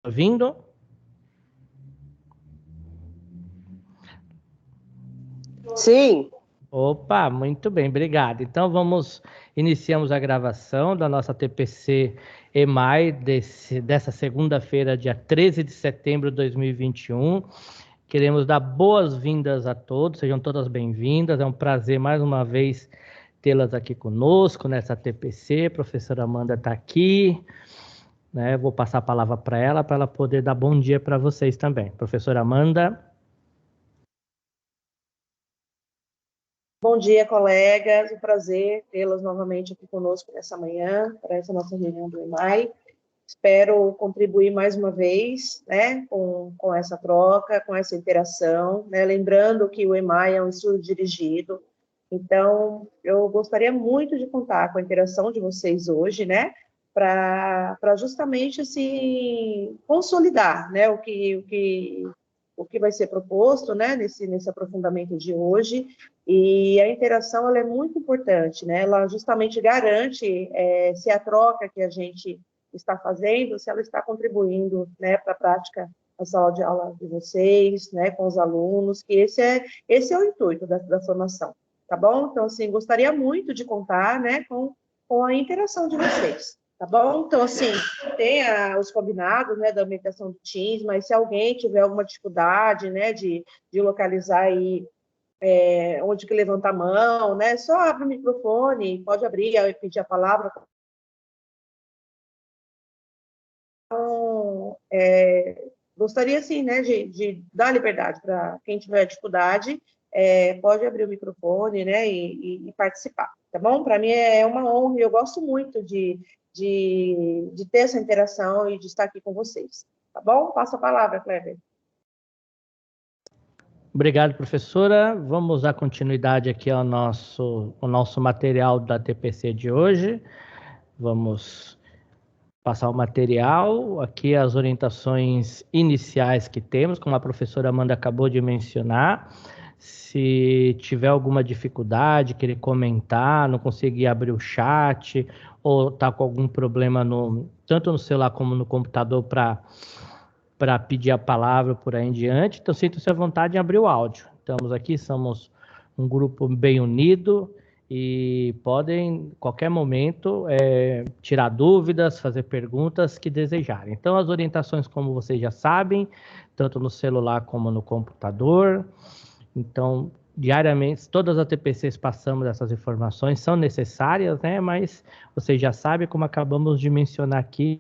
Ouvindo? Sim. Opa, muito bem, obrigado. Então iniciamos a gravação da nossa TPC EMAI dessa segunda-feira, dia 13 de setembro de 2021. Queremos dar boas-vindas a todos, sejam todas bem-vindas. É um prazer mais uma vez tê-las aqui conosco nessa TPC. A professora Amanda está aqui, né? Vou passar a palavra para ela poder dar bom dia para vocês também. Professora Amanda. Bom dia, colegas. Um prazer tê-las novamente aqui conosco nessa manhã, para essa nossa reunião do EMAI. Espero contribuir mais uma vez, né, com essa troca, com essa interação, né? Lembrando que o EMAI é um estudo dirigido, então eu gostaria muito de contar com a interação de vocês hoje, né, para justamente assim consolidar, né, o que vai ser proposto, né, nesse aprofundamento de hoje. E a interação ela é muito importante, né? Ela justamente garante se a troca que a gente está fazendo, se ela está contribuindo, né, para a prática da sala de aula de vocês, né, com os alunos, que esse é o intuito da formação, tá bom? Então, assim, gostaria muito de contar, né, com a interação de vocês, tá bom? Então, assim, tem os combinados, né, da aumentação do Teams, mas se alguém tiver alguma dificuldade, né, de localizar aí onde que levanta a mão, né? Só abre o microfone, pode abrir e pedir a palavra. Então, gostaria, sim, né, de dar liberdade para quem tiver dificuldade, pode abrir o microfone, né, e participar, tá bom? Para mim é uma honra e eu gosto muito de ter essa interação e de estar aqui com vocês, tá bom? Passo a palavra, Kleber. Obrigado, professora. Vamos dar continuidade aqui ao nosso material da TPC de hoje. Vamos passar o material, aqui as orientações iniciais que temos, como a professora Amanda acabou de mencionar. Se tiver alguma dificuldade, querer comentar, não conseguir abrir o chat, ou está com algum problema tanto no celular como no computador para pedir a palavra por aí em diante, então sinta-se à vontade em abrir o áudio. Estamos aqui, somos um grupo bem unido e podem, em qualquer momento, tirar dúvidas, fazer perguntas que desejarem. Então, as orientações, como vocês já sabem, tanto no celular como no computador. Então, diariamente, todas as TPCs passamos essas informações, são necessárias, né? Mas vocês já sabem, como acabamos de mencionar aqui,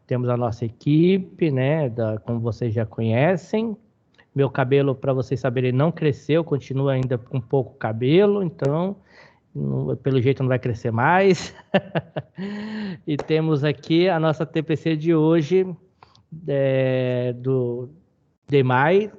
temos a nossa equipe, né, como vocês já conhecem. Meu cabelo, para vocês saberem, não cresceu, continua ainda com pouco cabelo, então, pelo jeito, não vai crescer mais. E temos aqui a nossa TPC de hoje, do DEMAI.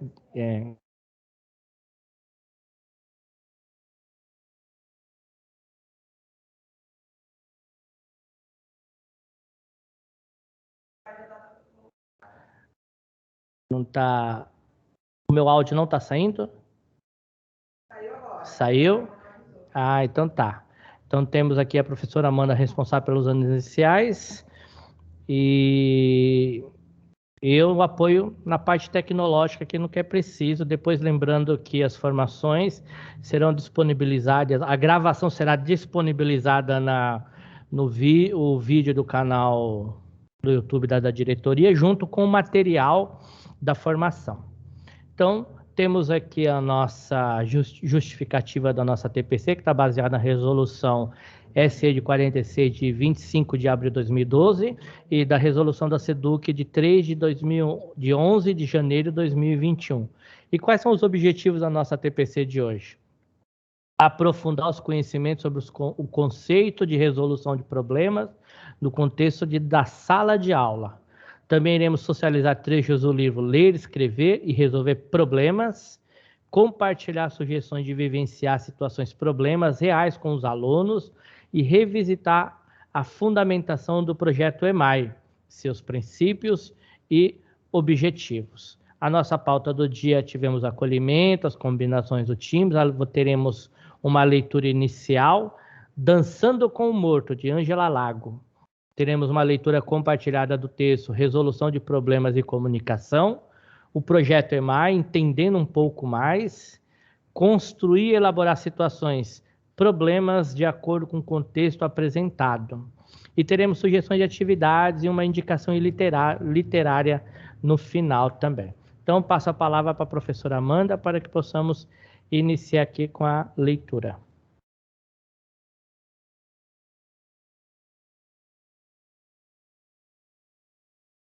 Não tá... O meu áudio não está saindo? Saiu agora. Saiu? Ah, então tá. Então temos aqui a professora Amanda responsável pelos anos iniciais e eu apoio na parte tecnológica que não é preciso. Depois lembrando que as formações serão disponibilizadas, a gravação será disponibilizada no vídeo do canal do YouTube da diretoria, junto com o material da formação. Então, temos aqui a nossa justificativa da nossa TPC, que está baseada na resolução SE de 46 de 25 de abril de 2012 e da resolução da SEDUC de 11 de janeiro de 2021. E quais são os objetivos da nossa TPC de hoje? Aprofundar os conhecimentos sobre o conceito de resolução de problemas no contexto da sala de aula. Também iremos socializar trechos do livro Ler, Escrever e Resolver Problemas, compartilhar sugestões de vivenciar situações problemas reais com os alunos e revisitar a fundamentação do projeto EMAI, seus princípios e objetivos. A nossa pauta do dia tivemos acolhimento, as combinações do Teams, teremos uma leitura inicial, Dançando com o Morto, de Ângela Lago. Teremos uma leitura compartilhada do texto Resolução de Problemas e Comunicação, o projeto EMAI, entendendo um pouco mais, construir e elaborar situações, problemas de acordo com o contexto apresentado. E teremos sugestões de atividades e uma indicação literária no final também. Então, passo a palavra para a professora Amanda para que possamos iniciar aqui com a leitura.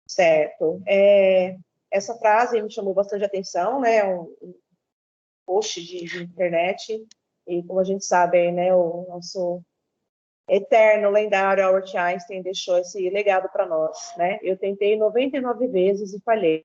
Certo. Essa frase me chamou bastante atenção, né? Um post de internet, e como a gente sabe, né, o nosso eterno, lendário Albert Einstein deixou esse legado para nós, né? Eu tentei 99 vezes e falhei.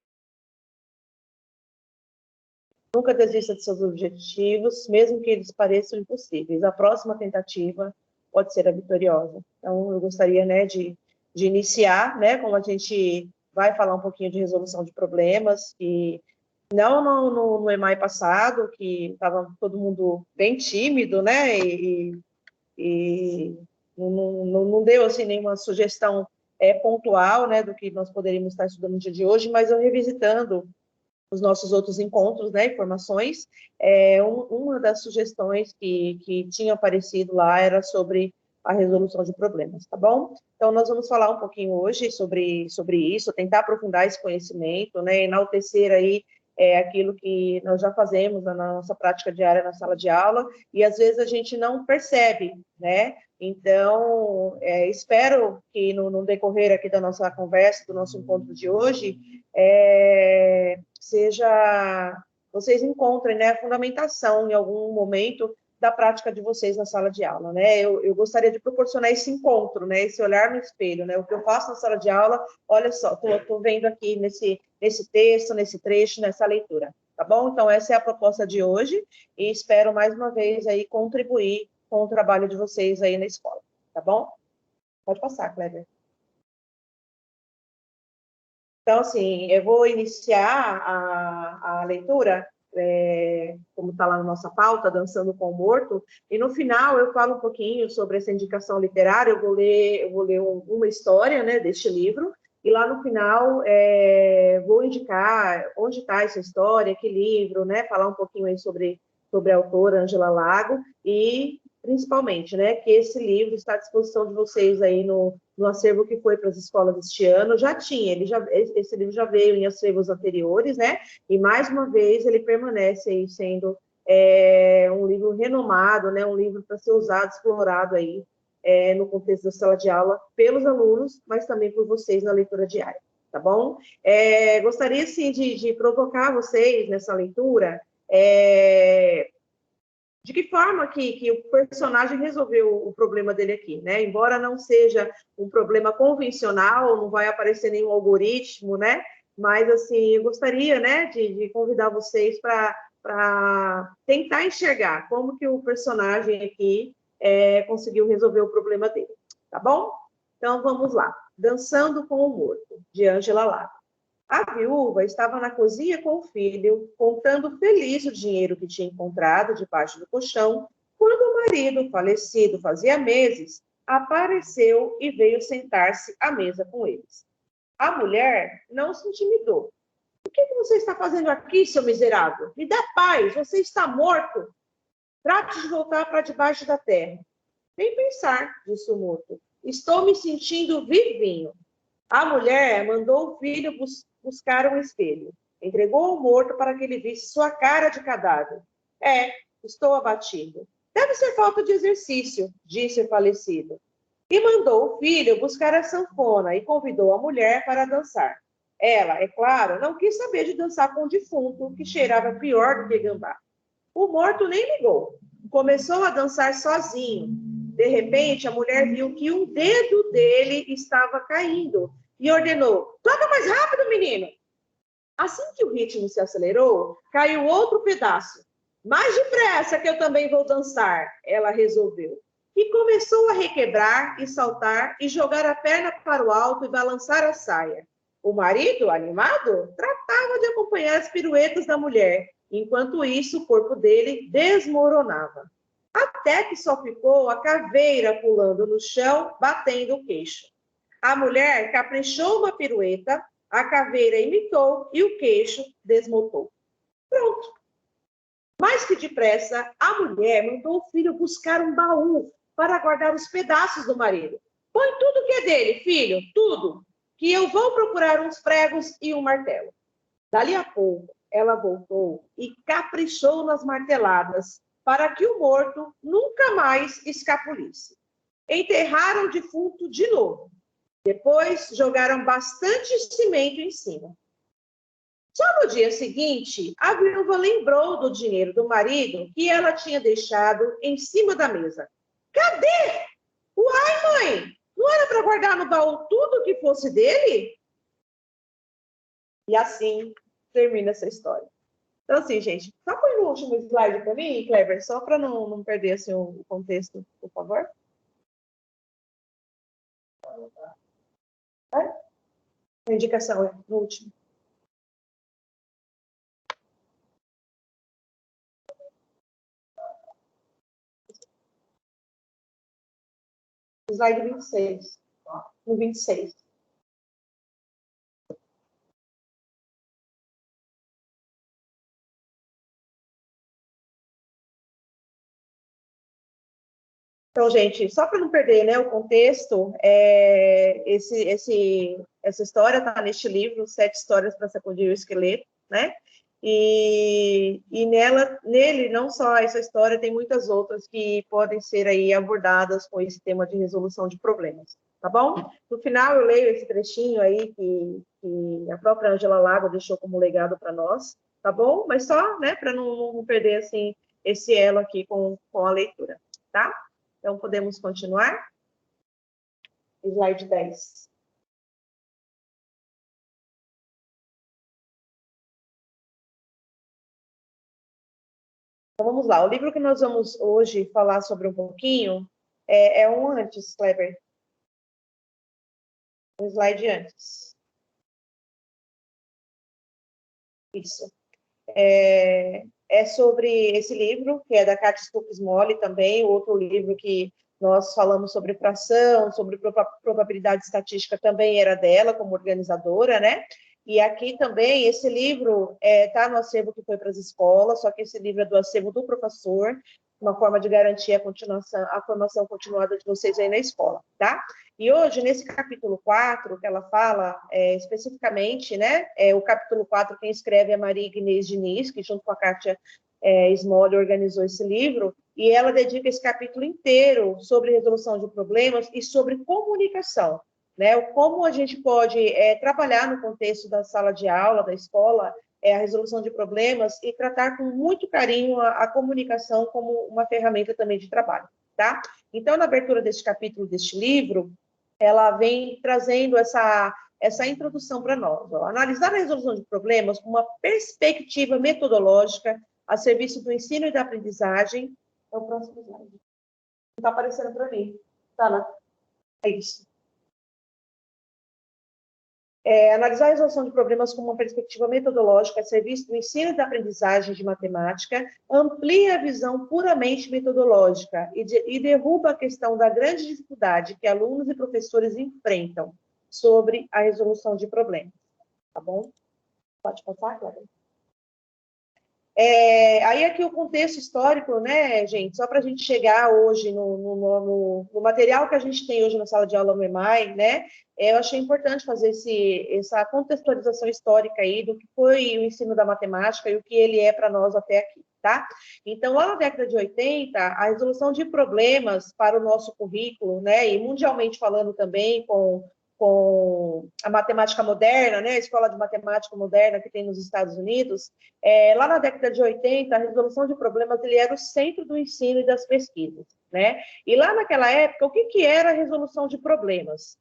Nunca desista de seus objetivos, mesmo que eles pareçam impossíveis. A próxima tentativa pode ser a vitoriosa. Então, eu gostaria, né, de iniciar, né, como a gente vai falar um pouquinho de resolução de problemas, e não no EMAI passado, que estava todo mundo bem tímido, né, e não deu, assim, nenhuma sugestão pontual, né, do que nós poderíamos estar estudando no dia de hoje, mas eu revisitando os nossos outros encontros, né, informações, uma das sugestões que tinha aparecido lá era sobre a resolução de problemas, tá bom? Então, nós vamos falar um pouquinho hoje sobre isso, tentar aprofundar esse conhecimento, né, enaltecer aí aquilo que nós já fazemos na nossa prática diária na sala de aula, e às vezes a gente não percebe, né? Então, espero que no decorrer aqui da nossa conversa, do nosso encontro de hoje, vocês encontrem, né, a fundamentação em algum momento da prática de vocês na sala de aula, né? Eu gostaria de proporcionar esse encontro, né, esse olhar no espelho, né? O que eu faço na sala de aula, olha só, estou vendo aqui nesse texto, nesse trecho, nessa leitura, tá bom? Então, essa é a proposta de hoje, e espero mais uma vez aí contribuir com o trabalho de vocês aí na escola, tá bom? Pode passar, Kleber. Então, assim, eu vou iniciar a leitura, como está lá na nossa pauta, Dançando com o Morto, e no final eu falo um pouquinho sobre essa indicação literária. Eu vou ler uma história, né, deste livro, e lá no final vou indicar onde está essa história, que livro, né, falar um pouquinho aí sobre a autora Ângela Lago, e principalmente, né, que esse livro está à disposição de vocês aí no acervo que foi para as escolas este ano. Já tinha, esse livro já veio em acervos anteriores, né, e mais uma vez ele permanece aí sendo um livro renomado, né, um livro para ser usado, explorado aí no contexto da sala de aula pelos alunos, mas também por vocês na leitura diária, tá bom? Gostaria, sim, de provocar vocês nessa leitura, de que forma que o personagem resolveu o problema dele aqui, né? Embora não seja um problema convencional, não vai aparecer nenhum algoritmo, né? Mas, assim, eu gostaria, né, de convidar vocês para tentar enxergar como que o personagem aqui conseguiu resolver o problema dele, tá bom? Então, vamos lá. Dançando com o Morto, de Ângela Lago. A viúva estava na cozinha com o filho, contando feliz o dinheiro que tinha encontrado debaixo do colchão, quando o marido, falecido fazia meses, apareceu e veio sentar-se à mesa com eles. A mulher não se intimidou. O que você está fazendo aqui, seu miserável? Me dá paz, você está morto. Trate de voltar para debaixo da terra. Nem pensar, disse o morto. Estou me sentindo vivinho. A mulher mandou o filho buscar um espelho. Entregou o morto para que ele visse sua cara de cadáver. Estou abatido. Deve ser falta de exercício, disse o falecido. E mandou o filho buscar a sanfona e convidou a mulher para dançar. Ela, é claro, não quis saber de dançar com o defunto, que cheirava pior do que gambá. O morto nem ligou. Começou a dançar sozinho. De repente, a mulher viu que um dedo dele estava caindo e ordenou: toca mais rápido, menino! Assim que o ritmo se acelerou, caiu outro pedaço. Mais depressa que eu também vou dançar, ela resolveu. E começou a requebrar e saltar e jogar a perna para o alto e balançar a saia. O marido, animado, tratava de acompanhar as piruetas da mulher. Enquanto isso, o corpo dele desmoronava. Até que só ficou a caveira pulando no chão, batendo o queixo. A mulher caprichou uma pirueta, a caveira imitou e o queixo desmontou. Pronto. Mais que depressa, a mulher mandou o filho buscar um baú para guardar os pedaços do marido. Põe tudo que é dele, filho, tudo, que eu vou procurar uns pregos e um martelo. Dali a pouco, ela voltou e caprichou nas marteladas para que o morto nunca mais escapulisse. Enterraram o defunto de novo. Depois, jogaram bastante cimento em cima. Só no dia seguinte, a viúva lembrou do dinheiro do marido que ela tinha deixado em cima da mesa. Cadê? Uai, mãe, não era para guardar no baú tudo que fosse dele? E assim termina essa história. Então, assim, gente, só põe no último slide para mim, Clever, só para não perder assim, o contexto, por favor. A indicação é no último. Slide 26. No 26. Então, gente, só para não perder, né, o contexto, essa história está neste livro, 7 histórias para sacudir o esqueleto, né? E nele, não só essa história, tem muitas outras que podem ser aí abordadas com esse tema de resolução de problemas, tá bom? No final, eu leio esse trechinho aí que a própria Angela Lago deixou como legado para nós, tá bom? Mas só, né, para não perder, assim, esse elo aqui com a leitura, tá? Então, podemos continuar? Slide 10. Então, vamos lá. O livro que nós vamos hoje falar sobre um pouquinho é um antes, Kleber. Um slide antes. Isso. É sobre esse livro, que é da Katia Stokes-Molle também, outro livro que nós falamos sobre fração, sobre probabilidade estatística, também era dela, como organizadora, né? E aqui também, esse livro está no acervo que foi para as escolas, só que esse livro é do acervo do professor, uma forma de garantir a formação continuada de vocês aí na escola, tá? E hoje, nesse capítulo 4, que ela fala especificamente, né? O capítulo 4, quem escreve é a Maria Inês Diniz, que junto com a Kátia Smolli organizou esse livro, e ela dedica esse capítulo inteiro sobre resolução de problemas e sobre comunicação, né? Como a gente pode trabalhar no contexto da sala de aula, da escola, a resolução de problemas e tratar com muito carinho a comunicação como uma ferramenta também de trabalho, tá? Então, na abertura deste capítulo deste livro, ela vem trazendo essa introdução para nós. Ó. Analisar a resolução de problemas com uma perspectiva metodológica a serviço do ensino e da aprendizagem. É o próximo slide. Não está aparecendo para mim. Tá, né? É isso. Analisar a resolução de problemas com uma perspectiva metodológica a serviço do ensino e da aprendizagem de matemática amplia a visão puramente metodológica e derruba a questão da grande dificuldade que alunos e professores enfrentam sobre a resolução de problemas. Tá bom? Pode passar, Cláudia? Aí aqui o contexto histórico, né, gente, só para a gente chegar hoje no material que a gente tem hoje na sala de aula no EMAI, né, eu achei importante fazer essa contextualização histórica aí do que foi o ensino da matemática e o que ele é para nós até aqui, tá? Então, lá na década de 80, a resolução de problemas para o nosso currículo, né, e mundialmente falando também com a matemática moderna, né, a escola de matemática moderna que tem nos Estados Unidos, lá na década de 80, a resolução de problemas ele era o centro do ensino e das pesquisas, né? E lá naquela época, o que era a resolução de problemas?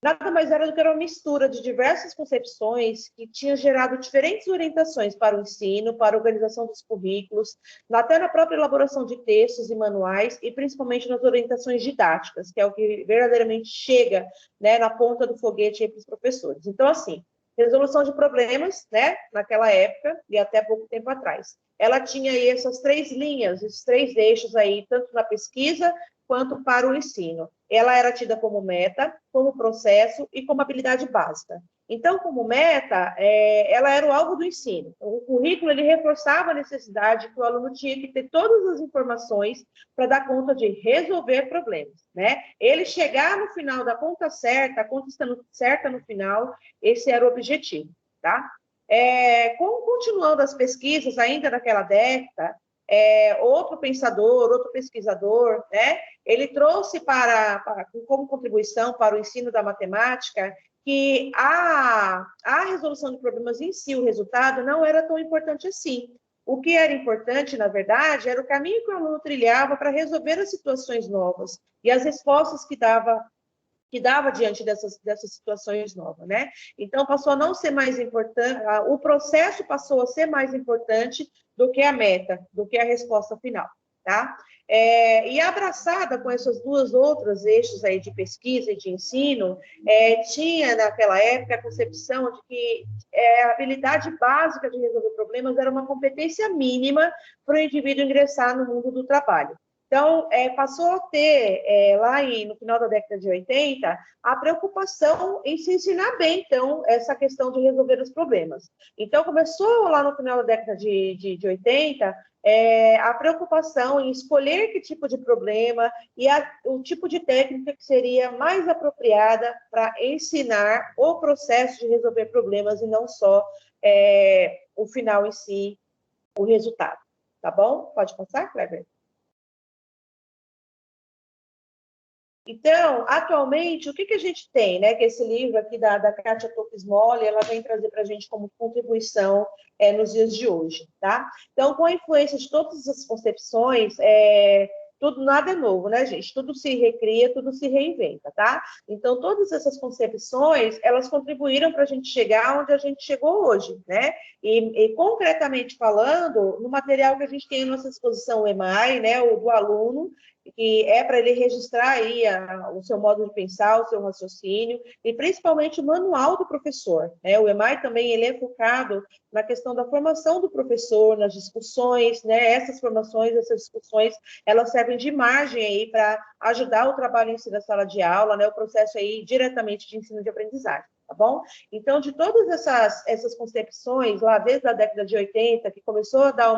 Nada mais era do que uma mistura de diversas concepções que tinha gerado diferentes orientações para o ensino, para a organização dos currículos, até na própria elaboração de textos e manuais, e principalmente nas orientações didáticas, que é o que verdadeiramente chega, né, na ponta do foguete para os professores. Então, assim, resolução de problemas, né, naquela época e até pouco tempo atrás. Ela tinha aí essas 3 linhas, esses 3 eixos aí, tanto na pesquisa, quanto para o ensino. Ela era tida como meta, como processo e como habilidade básica. Então, como meta, ela era o alvo do ensino. O currículo ele reforçava a necessidade que o aluno tinha que ter todas as informações para dar conta de resolver problemas, né? Ele chegar no final da conta certa, a conta estando certa no final, esse era o objetivo, tá? Continuando as pesquisas, ainda naquela década, outro pensador, outro pesquisador, né? Ele trouxe como contribuição para o ensino da matemática que a resolução de problemas em si, o resultado, não era tão importante assim. O que era importante, na verdade, era o caminho que o aluno trilhava para resolver as situações novas e as respostas que dava diante dessas situações novas, né? Então, passou a não ser mais importante, o processo passou a ser mais importante do que a meta, do que a resposta final, tá? E abraçada com essas duas outras eixos aí de pesquisa e de ensino, tinha naquela época a concepção de que a habilidade básica de resolver problemas era uma competência mínima para o indivíduo ingressar no mundo do trabalho. Então, passou a ter, no final da década de 80, a preocupação em se ensinar bem, então, essa questão de resolver os problemas. Então, começou lá no final da década de 80, a preocupação em escolher que tipo de problema e o tipo de técnica que seria mais apropriada para ensinar o processo de resolver problemas e não só o final em si, o resultado. Tá bom? Pode passar, Kleber? Então, atualmente, o que a gente tem, né? Que esse livro aqui da Kátia Topes-Molle, ela vem trazer para a gente como contribuição nos dias de hoje, tá? Então, com a influência de todas as concepções, nada é novo, né, gente? Tudo se recria, tudo se reinventa, tá? Então, todas essas concepções, elas contribuíram para a gente chegar onde a gente chegou hoje, né? E concretamente falando, no material que a gente tem à nossa disposição, o EMAI, né, o do aluno, que é para ele registrar aí o seu modo de pensar, o seu raciocínio, e principalmente o manual do professor, né? O EMAI também ele é focado na questão da formação do professor, nas discussões, né? Essas formações, essas discussões, elas servem de margem aí para ajudar o trabalho em si da sala de aula, né? O processo aí diretamente de ensino de aprendizagem. Tá bom? Então, de todas essas concepções, lá desde a década de 80, que começou a dar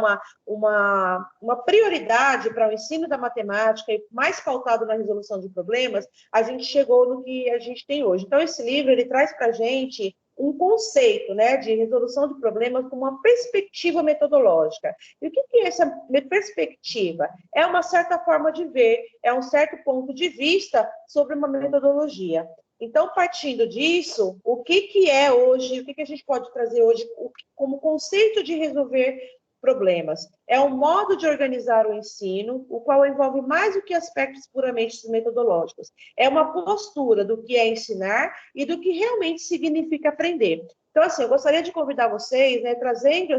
uma prioridade para o ensino da matemática e mais pautado na resolução de problemas, a gente chegou no que a gente tem hoje. Então, esse livro, ele traz para a gente um conceito, né, de resolução de problemas com uma perspectiva metodológica. E o que é essa perspectiva? É uma certa forma de ver, é um certo ponto de vista sobre uma metodologia. Então, partindo disso, o que é hoje, o que a gente pode trazer hoje como conceito de resolver problemas? É um modo de organizar o ensino, o qual envolve mais do que aspectos puramente metodológicos. É uma postura do que é ensinar e do que realmente significa aprender. Então, assim, eu gostaria de convidar vocês, né, trazendo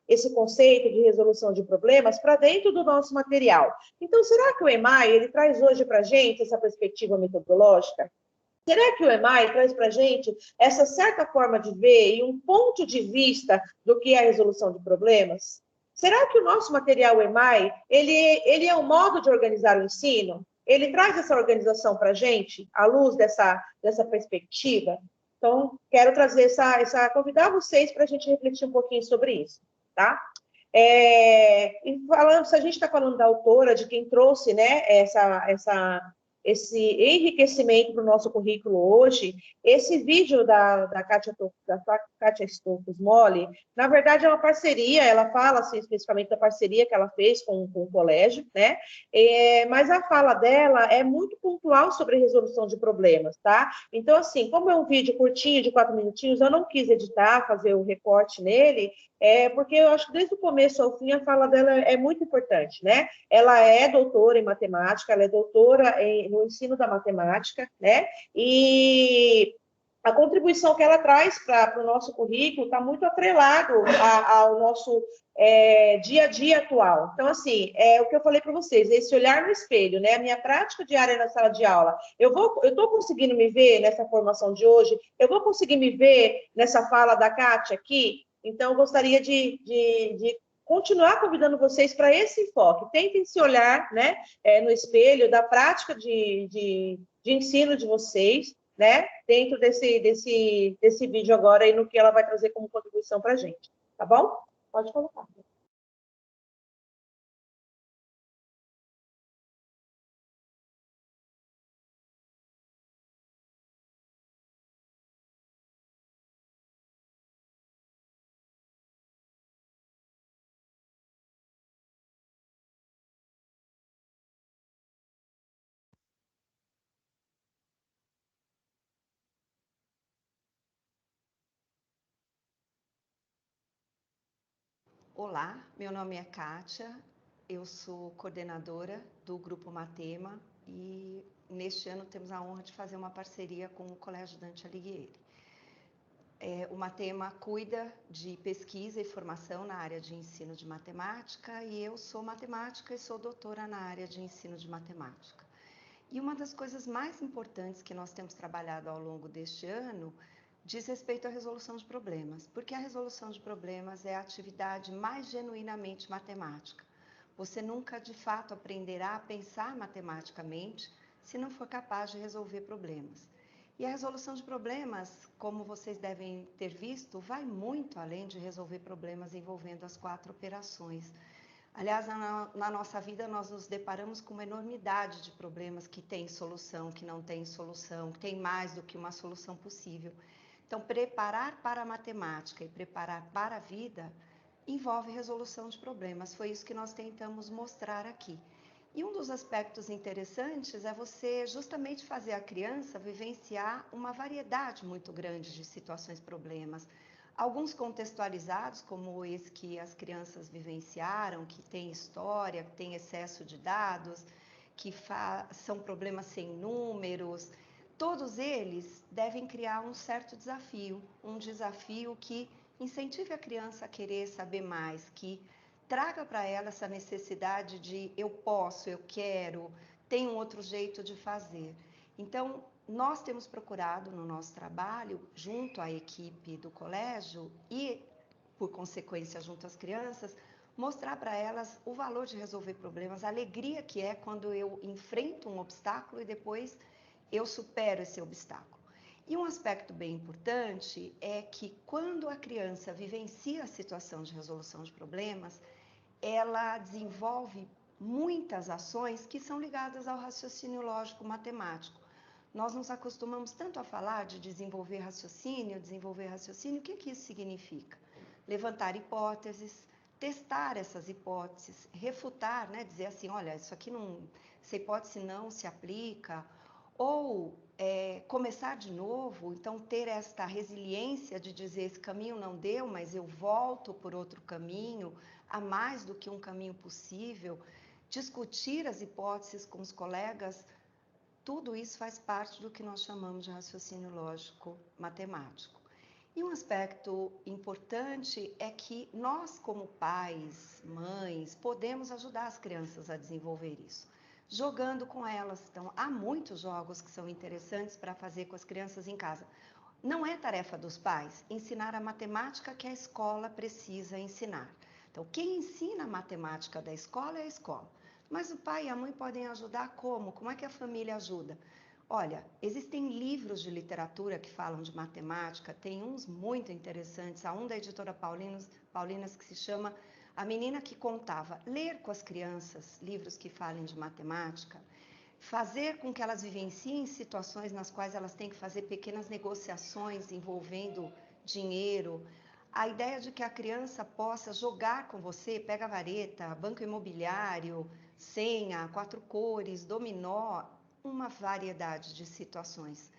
esse conceito de resolução de problemas para dentro do nosso material. Então, será que o EMAI, ele traz hoje para a gente essa perspectiva metodológica? Será que o EMAI traz para a gente essa certa forma de ver e um ponto de vista do que é a resolução de problemas? Será que o nosso material EMAI, ele é um modo de organizar o ensino? Ele traz essa organização para a gente, à luz dessa perspectiva? Então, quero trazer convidar vocês para a gente refletir um pouquinho sobre isso, tá? E falando, se a gente está falando da autora, de quem trouxe, né, esse enriquecimento para o nosso currículo hoje, esse vídeo da Kátia Topes-Molle, na verdade é uma parceria, ela fala assim, especificamente da parceria que ela fez com o colégio, né? Mas a fala dela é muito pontual sobre resolução de problemas, tá? Então, assim, como é um vídeo curtinho, de 4 minutinhos, eu não quis editar, fazer o recorte nele, porque eu acho que desde o começo ao fim a fala dela é muito importante, né? Ela é doutora em matemática, ela é doutora no ensino da matemática, né? E a contribuição que ela traz para o nosso currículo está muito atrelado ao nosso dia a dia atual. Então, assim, é o que eu falei para vocês, esse olhar no espelho, né? A minha prática diária na sala de aula, eu estou conseguindo me ver nessa formação de hoje, eu vou conseguir me ver nessa fala da Kátia aqui. Então, eu gostaria de continuar convidando vocês para esse enfoque. Tentem se olhar, né, no espelho da prática de ensino de vocês, né, dentro desse vídeo agora e no que ela vai trazer como contribuição para a gente. Tá bom? Pode colocar. Olá, meu nome é Kátia, eu sou coordenadora do Grupo Matema e neste ano temos a honra de fazer uma parceria com o Colégio Dante Alighieri. O Matema cuida de pesquisa e formação na área de ensino de matemática e eu sou matemática e sou doutora na área de ensino de matemática. E uma das coisas mais importantes que nós temos trabalhado ao longo deste ano diz respeito à resolução de problemas, porque a resolução de problemas é a atividade mais genuinamente matemática. Você nunca, de fato, aprenderá a pensar matematicamente se não for capaz de resolver problemas. E a resolução de problemas, como vocês devem ter visto, vai muito além de resolver problemas envolvendo as 4 operações. Aliás, na nossa vida, nós nos deparamos com uma enormidade de problemas que têm solução, que não têm solução, que tem mais do que uma solução possível. Então, preparar para a matemática e preparar para a vida envolve resolução de problemas. Foi isso que nós tentamos mostrar aqui. E um dos aspectos interessantes é você justamente fazer a criança vivenciar uma variedade muito grande de situações problemas. Alguns contextualizados, como esse que as crianças vivenciaram, que tem história, que tem excesso de dados, que são problemas sem números. Todos eles devem criar um certo desafio, um desafio que incentive a criança a querer saber mais, que traga para ela essa necessidade de eu posso, eu quero, tem um outro jeito de fazer. Então, nós temos procurado no nosso trabalho, junto à equipe do colégio e, por consequência, junto às crianças, mostrar para elas o valor de resolver problemas, a alegria que é quando eu enfrento um obstáculo e depois eu supero esse obstáculo. E um aspecto bem importante é que quando a criança vivencia a situação de resolução de problemas, ela desenvolve muitas ações que são ligadas ao raciocínio lógico matemático. Nós nos acostumamos tanto a falar de desenvolver raciocínio, o que isso significa? Levantar hipóteses, testar essas hipóteses, refutar, né? Dizer assim, olha, isso aqui não, essa hipótese não se aplica, ou começar de novo, então ter esta resiliência de dizer esse caminho não deu, mas eu volto por outro caminho, há mais do que um caminho possível, discutir as hipóteses com os colegas, tudo isso faz parte do que nós chamamos de raciocínio lógico matemático. E um aspecto importante é que nós, como pais, mães, podemos ajudar as crianças a desenvolver isso, jogando com elas. Então, há muitos jogos que são interessantes para fazer com as crianças em casa. Não é tarefa dos pais ensinar a matemática que a escola precisa ensinar. Então, quem ensina a matemática da escola é a escola. Mas o pai e a mãe podem ajudar como? Como é que a família ajuda? Olha, existem livros de literatura que falam de matemática, tem uns muito interessantes. Há um da editora Paulinas que se chama A Menina que Contava. Ler com as crianças livros que falem de matemática, fazer com que elas vivenciem situações nas quais elas têm que fazer pequenas negociações envolvendo dinheiro. A ideia de que a criança possa jogar com você, pega a vareta, banco imobiliário, senha, 4 cores, dominó, uma variedade de situações.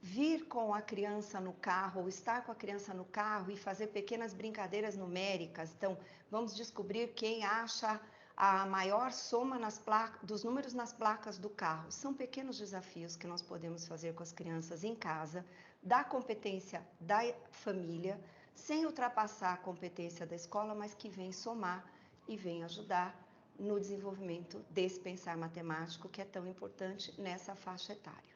Vir com a criança no carro, ou estar com a criança no carro e fazer pequenas brincadeiras numéricas. Então, vamos descobrir quem acha a maior soma dos números nas placas do carro. São pequenos desafios que nós podemos fazer com as crianças em casa, da competência da família, sem ultrapassar a competência da escola, mas que vem somar e vem ajudar no desenvolvimento desse pensar matemático que é tão importante nessa faixa etária.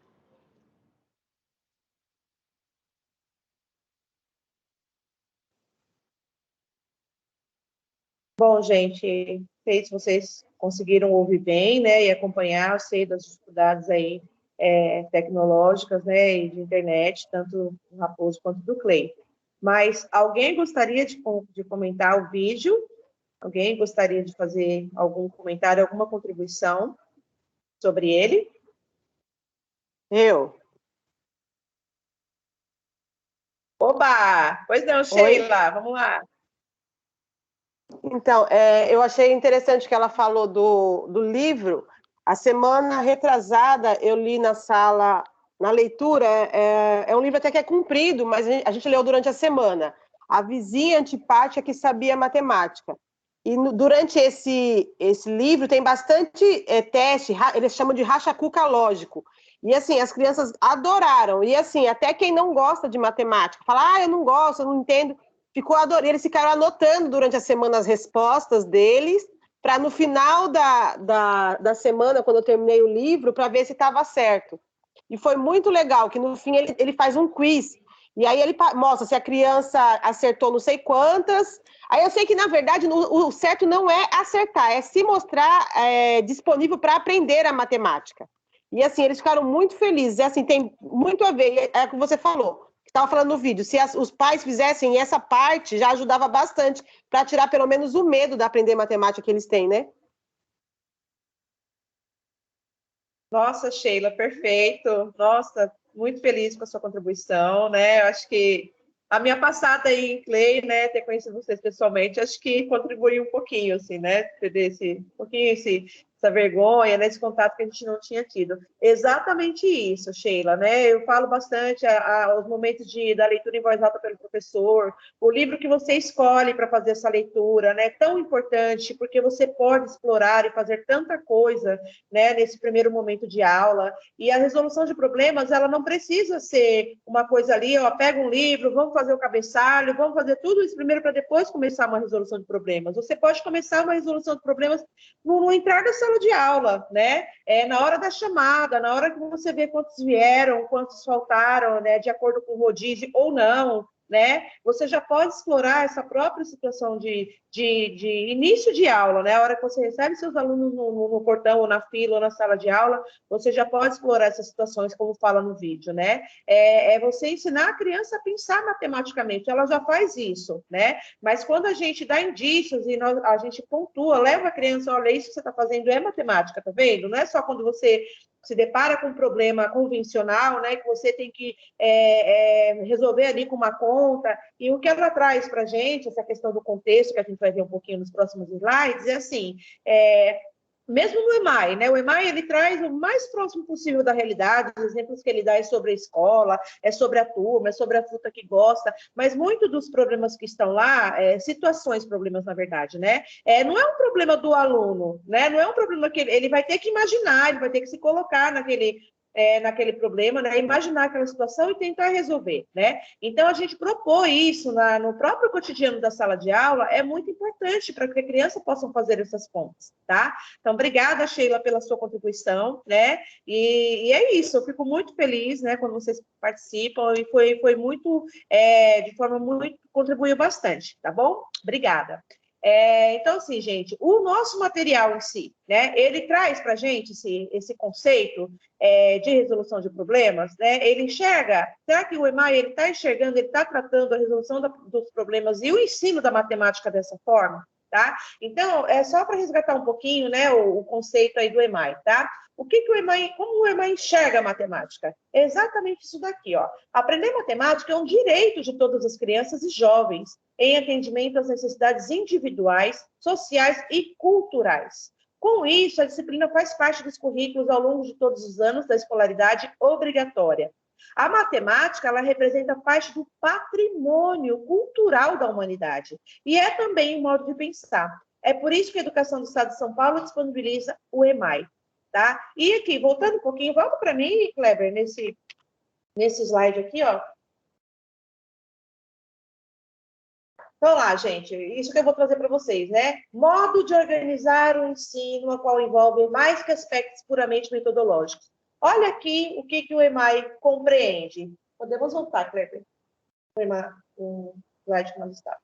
Bom, gente, não sei se vocês conseguiram ouvir bem, né, e acompanhar, eu sei das dificuldades aí tecnológicas, né, e de internet, tanto do Raposo quanto do Clay. Mas alguém gostaria de comentar o vídeo? Alguém gostaria de fazer algum comentário, alguma contribuição sobre ele? Eu. Oba! Pois não, Sheila, vamos lá. Então, eu achei interessante que ela falou do livro. A semana retrasada, eu li na sala, na leitura, é um livro até que é comprido, mas a gente leu durante a semana. A vizinha antipática que sabia matemática. E durante esse livro tem bastante teste, eles chamam de racha-cuca lógico. E assim, as crianças adoraram. E assim, até quem não gosta de matemática, fala, eu não gosto, eu não entendo. Eles ficaram anotando durante a semana as respostas deles, para no final da semana, quando eu terminei o livro, para ver se estava certo. E foi muito legal, que no fim ele faz um quiz, e aí ele mostra se a criança acertou não sei quantas. Aí eu sei que, na verdade, o certo não é acertar, é se mostrar disponível para aprender a matemática. E assim, eles ficaram muito felizes. E assim, tem muito a ver, é o que você falou. Estava falando no vídeo, se os pais fizessem essa parte, já ajudava bastante para tirar pelo menos o medo de aprender matemática que eles têm, né? Nossa, Sheila, perfeito. Nossa, muito feliz com a sua contribuição, né? Eu acho que a minha passada aí em Clay, né, ter conhecido vocês pessoalmente, acho que contribuiu um pouquinho, assim, né? Perder essa vergonha, né, esse contato que a gente não tinha tido. Exatamente isso, Sheila, né? Eu falo bastante os momentos da leitura em voz alta pelo professor, o livro que você escolhe para fazer essa leitura, né? Tão importante, porque você pode explorar e fazer tanta coisa, né, nesse primeiro momento de aula. E a resolução de problemas, ela não precisa ser uma coisa ali, pega um livro, vamos fazer o cabeçalho, vamos fazer tudo isso primeiro para depois começar uma resolução de problemas. Você pode começar uma resolução de problemas no entrar da sala de aula, né? Na hora da chamada, na hora que você vê quantos vieram, quantos faltaram, né, de acordo com o rodízio ou não, né? Você já pode explorar essa própria situação de início de aula, né? A hora que você recebe seus alunos no portão, ou na fila, ou na sala de aula, você já pode explorar essas situações, como fala no vídeo, né? É você ensinar a criança a pensar matematicamente, ela já faz isso, né? Mas quando a gente dá indícios e a gente pontua, leva a criança, olha, isso que você está fazendo é matemática, tá vendo? Não é só quando você se depara com um problema convencional, né, que você tem que resolver ali com uma conta, e o que ela traz para a gente, essa questão do contexto, que a gente vai ver um pouquinho nos próximos slides, é assim, mesmo no EMAI, né? O EMAI, ele traz o mais próximo possível da realidade, os exemplos que ele dá é sobre a escola, é sobre a turma, é sobre a fruta que gosta, mas muito dos problemas que estão lá, problemas, na verdade, né? Não é um problema do aluno, né? Não é um problema que ele vai ter que imaginar, ele vai ter que se colocar naquele problema, né? Imaginar aquela situação e tentar resolver, né? Então, a gente propor isso no próprio cotidiano da sala de aula é muito importante para que a criança possa fazer essas pontas, tá? Então, obrigada, Sheila, pela sua contribuição, né? E é isso, eu fico muito feliz, né, quando vocês participam, e foi muito, de forma muito, contribuiu bastante, tá bom? Obrigada. Então, assim, gente, o nosso material em si, né, ele traz para a gente esse conceito de resolução de problemas, né? Ele enxerga, será que o EMAI ele está enxergando, ele está tratando a resolução dos problemas e o ensino da matemática dessa forma, tá? Então, é só para resgatar um pouquinho, né, o conceito aí do EMAI, tá? Como o EMAI enxerga a matemática? É exatamente isso daqui, ó. Aprender matemática é um direito de todas as crianças e jovens, em atendimento às necessidades individuais, sociais e culturais. Com isso, a disciplina faz parte dos currículos ao longo de todos os anos da escolaridade obrigatória. A matemática, ela representa parte do patrimônio cultural da humanidade e é também um modo de pensar. É por isso que a Educação do Estado de São Paulo disponibiliza o EMAI, tá? E aqui, voltando um pouquinho, volta para mim, Kleber, nesse slide aqui, ó. Então, lá, gente, isso que eu vou trazer para vocês, né? Modo de organizar o ensino, a qual envolve mais que aspectos puramente metodológicos. Olha aqui o que o EMAI compreende. Podemos voltar, Kleber? O slide que nós estávamos.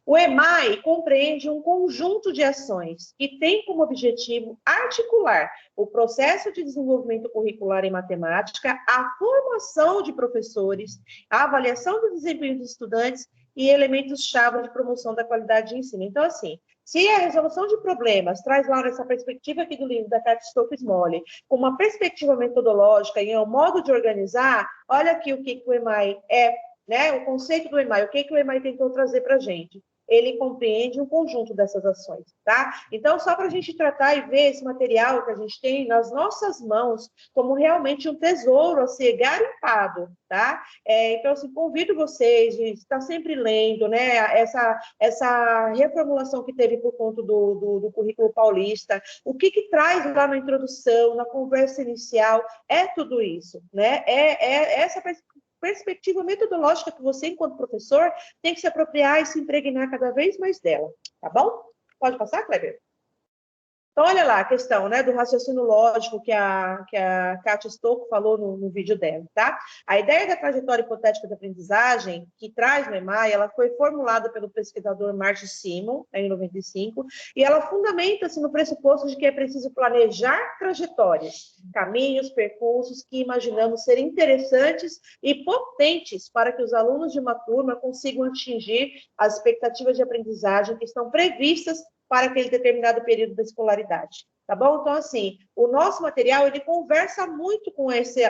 O EMAI compreende um conjunto de ações que tem como objetivo articular o processo de desenvolvimento curricular em matemática, a formação de professores, a avaliação do desempenho dos estudantes e elementos-chave de promoção da qualidade de ensino. Então, assim, se a resolução de problemas traz lá nessa perspectiva aqui do livro da Kátia Stokes-Molle, com uma perspectiva metodológica e um modo de organizar, olha aqui o que o EMAI é, né? O conceito do EMAI, o que o EMAI tentou trazer para a gente? Ele compreende um conjunto dessas ações, tá? Então, só para a gente tratar e ver esse material que a gente tem nas nossas mãos como realmente um tesouro a ser garimpado, tá? Então, assim, convido vocês a estar sempre lendo, né? Essa reformulação que teve por conta do currículo paulista, o que traz lá na introdução, na conversa inicial, é tudo isso, né? Essa perspectiva metodológica que você, enquanto professor, tem que se apropriar e se impregnar cada vez mais dela, tá bom? Pode passar, Kleber? Então, olha lá a questão, né, do raciocínio lógico que a Kátia Stokes falou no vídeo dela, tá? A ideia da trajetória hipotética de aprendizagem, que traz no EMAI, ela foi formulada pelo pesquisador Martin Simon, em 95, e ela fundamenta-se no pressuposto de que é preciso planejar trajetórias, caminhos, percursos que imaginamos ser interessantes e potentes para que os alunos de uma turma consigam atingir as expectativas de aprendizagem que estão previstas para aquele determinado período da escolaridade, tá bom? Então, assim, o nosso material, ele conversa muito com esse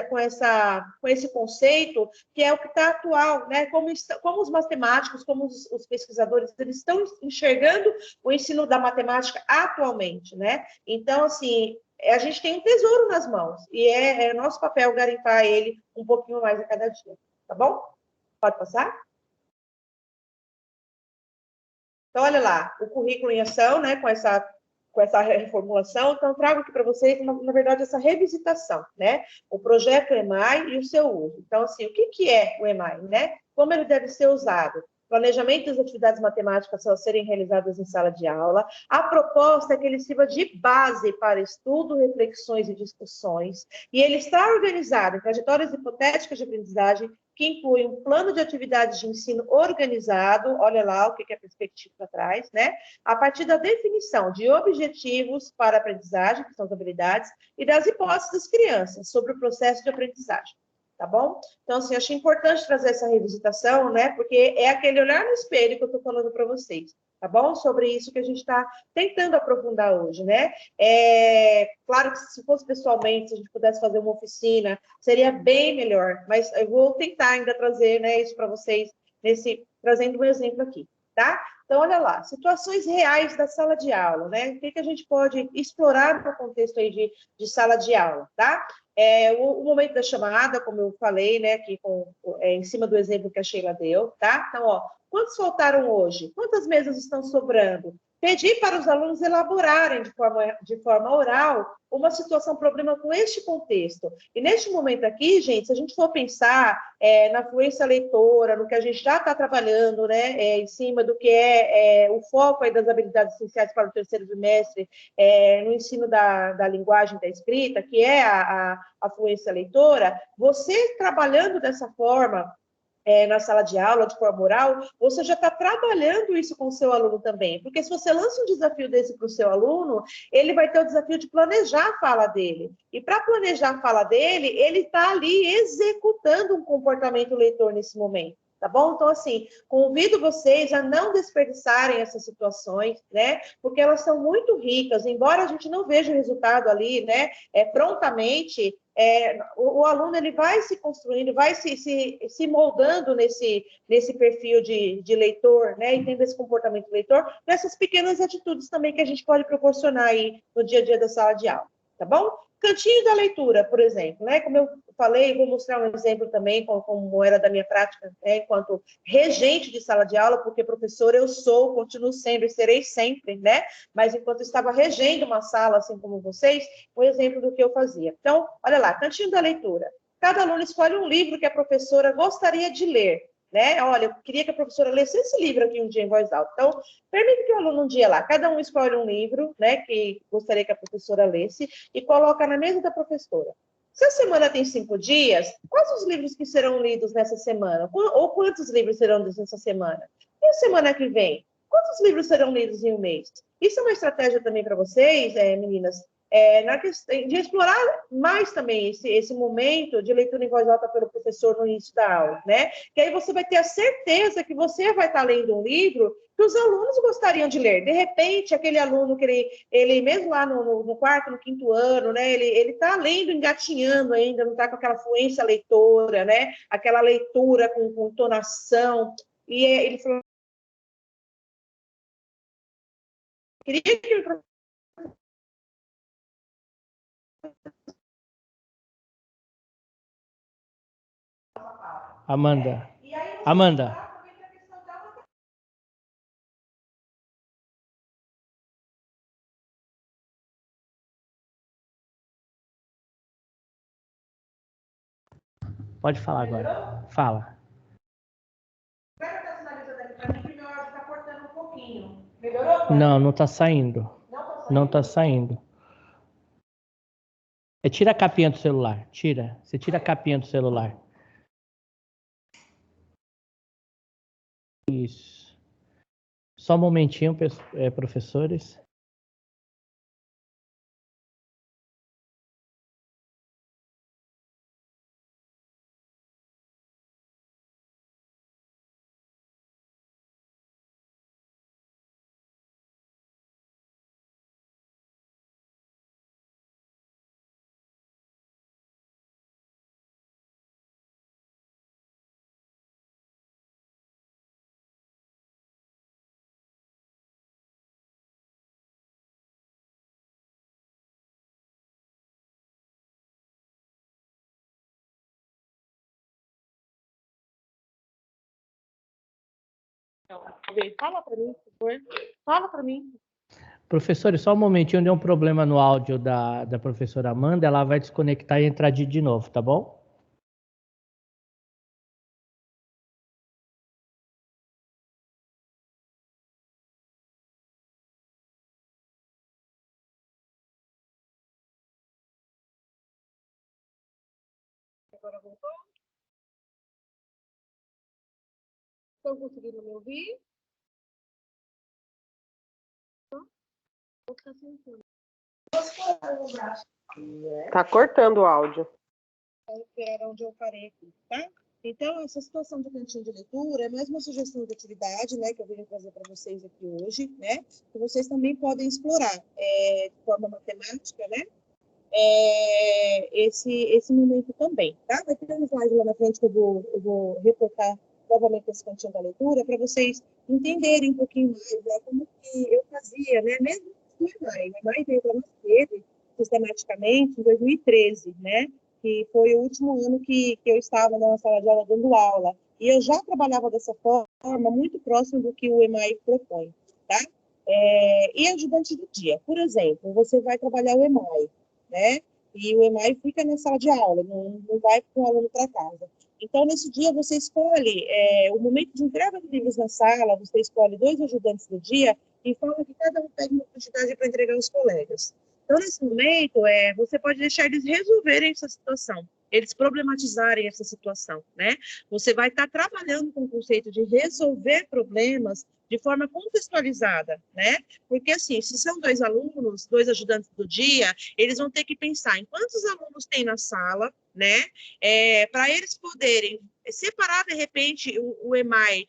conceito, que é o que está atual, né? Como os matemáticos, como os pesquisadores, eles estão enxergando o ensino da matemática atualmente, né? Então, assim, a gente tem um tesouro nas mãos, e é nosso papel garimpar ele um pouquinho mais a cada dia, tá bom? Pode passar? Então, olha lá, o currículo em ação, né, com essa reformulação. Então, trago aqui para vocês, na verdade, essa revisitação, né? O projeto EMAI e o seu uso. Então, assim, o que é o EMAI, né? Como ele deve ser usado? Planejamento das atividades matemáticas a serem realizadas em sala de aula. A proposta é que ele sirva de base para estudo, reflexões e discussões. E ele está organizado em trajetórias hipotéticas de aprendizagem que inclui um plano de atividades de ensino organizado, olha lá o que a perspectiva traz, né? A partir da definição de objetivos para a aprendizagem, que são as habilidades, e das hipóteses das crianças sobre o processo de aprendizagem, tá bom? Então, assim, achei importante trazer essa revisitação, né? Porque é aquele olhar no espelho que eu estou falando para vocês, tá bom? Sobre isso que a gente está tentando aprofundar hoje, né? Claro que se fosse pessoalmente, se a gente pudesse fazer uma oficina, seria bem melhor, mas eu vou tentar ainda trazer, né, isso para vocês, trazendo um exemplo aqui, tá? Então, olha lá, situações reais da sala de aula, né? O que a gente pode explorar no contexto aí de sala de aula, tá? O momento da chamada, como eu falei, né, aqui em cima do exemplo que a Sheila deu, tá? Então, ó, quantos faltaram hoje? Quantas mesas estão sobrando? Pedir para os alunos elaborarem de forma oral uma situação, problema com este contexto. E neste momento aqui, gente, se a gente for pensar na fluência leitora, no que a gente já está trabalhando, né, em cima do que o foco aí das habilidades essenciais para o terceiro bimestre, no ensino da linguagem da escrita, que é a fluência leitora, você trabalhando dessa forma, na sala de aula, de forma oral, você já está trabalhando isso com o seu aluno também. Porque se você lança um desafio desse para o seu aluno, ele vai ter o desafio de planejar a fala dele. E para planejar a fala dele, ele está ali executando um comportamento leitor nesse momento. Tá bom? Então, assim, convido vocês a não desperdiçarem essas situações, né? Porque elas são muito ricas, embora a gente não veja o resultado ali, né? Prontamente, o aluno ele vai se construindo, vai se moldando nesse perfil de leitor, né? E tendo esse comportamento leitor, nessas pequenas atitudes também que a gente pode proporcionar aí no dia a dia da sala de aula, tá bom? Cantinho da leitura, por exemplo, né? Como eu falei, vou mostrar um exemplo também, como era da minha prática, né? Enquanto regente de sala de aula, porque professora eu sou, continuo sendo e serei sempre, né? Mas enquanto eu estava regendo uma sala, assim como vocês, um exemplo do que eu fazia. Então, olha lá, cantinho da leitura. Cada aluno escolhe um livro que a professora gostaria de ler, né? Olha, eu queria que a professora lesse esse livro aqui um dia em voz alta. Então, permite que o aluno um dia lá, cada um escolhe um livro, né, que gostaria que a professora lesse e coloca na mesa da professora. Se a semana tem 5 dias, quais os livros que serão lidos nessa semana? Ou quantos livros serão lidos nessa semana? E a semana que vem? Quantos livros serão lidos em um mês? Isso é uma estratégia também para vocês, meninas, na questão de explorar mais também esse momento de leitura em voz alta pelo professor no início da aula, né? Que aí você vai ter a certeza que você vai estar lendo um livro que os alunos gostariam de ler. De repente, aquele aluno que ele mesmo lá no quarto, no quinto ano, né? Ele está lendo, engatinhando ainda, não está com aquela fluência leitora, né? Aquela leitura com entonação. E ele falou, queria que Amanda. Pode falar agora. Fala. Espera estar sinalizando aqui para mim que meu áudio está cortando um pouquinho. Melhorou? Não, não está saindo. Não está saindo. Tira a capinha do celular. Tira. Você tira a capinha do celular. Isso. Só um momentinho, professores. Fala para mim, por favor. Fala para mim. Professores, só um momentinho, deu um problema no áudio da professora Amanda, ela vai desconectar e entrar de novo, tá bom? Agora voltou? Estão conseguindo me ouvir? Tá cortando o áudio. Era onde eu parei aqui, tá? Então, essa situação do cantinho de leitura é mais uma sugestão de atividade, né, que eu venho trazer para vocês aqui hoje, né, que vocês também podem explorar de forma matemática, né, esse momento também, tá? Vai ter um slide lá na frente que eu vou reportar novamente esse cantinho da leitura para vocês entenderem um pouquinho mais, né, como que eu fazia, né, mesmo com o EMAI. O EMAI veio para nós teve sistematicamente em 2013, né, que foi o último ano que eu estava na sala de aula dando aula. E eu já trabalhava dessa forma, muito próximo do que o EMAI propõe, tá? E ajudante do dia, por exemplo, você vai trabalhar o EMAI, né? E o EMAI fica na sala de aula, não vai com o aluno para casa. Então, nesse dia, você escolhe o momento de entrega de livros na sala, você escolhe 2 ajudantes do dia e fala que cada um pede uma quantidade para entregar aos colegas. Então, nesse momento, você pode deixar eles resolverem essa situação, eles problematizarem essa situação, né? Você vai estar trabalhando com o conceito de resolver problemas de forma contextualizada, né? Porque, assim, se são 2 alunos, 2 ajudantes do dia, eles vão ter que pensar em quantos alunos tem na sala, né? Para eles poderem separar, de repente, o EMAI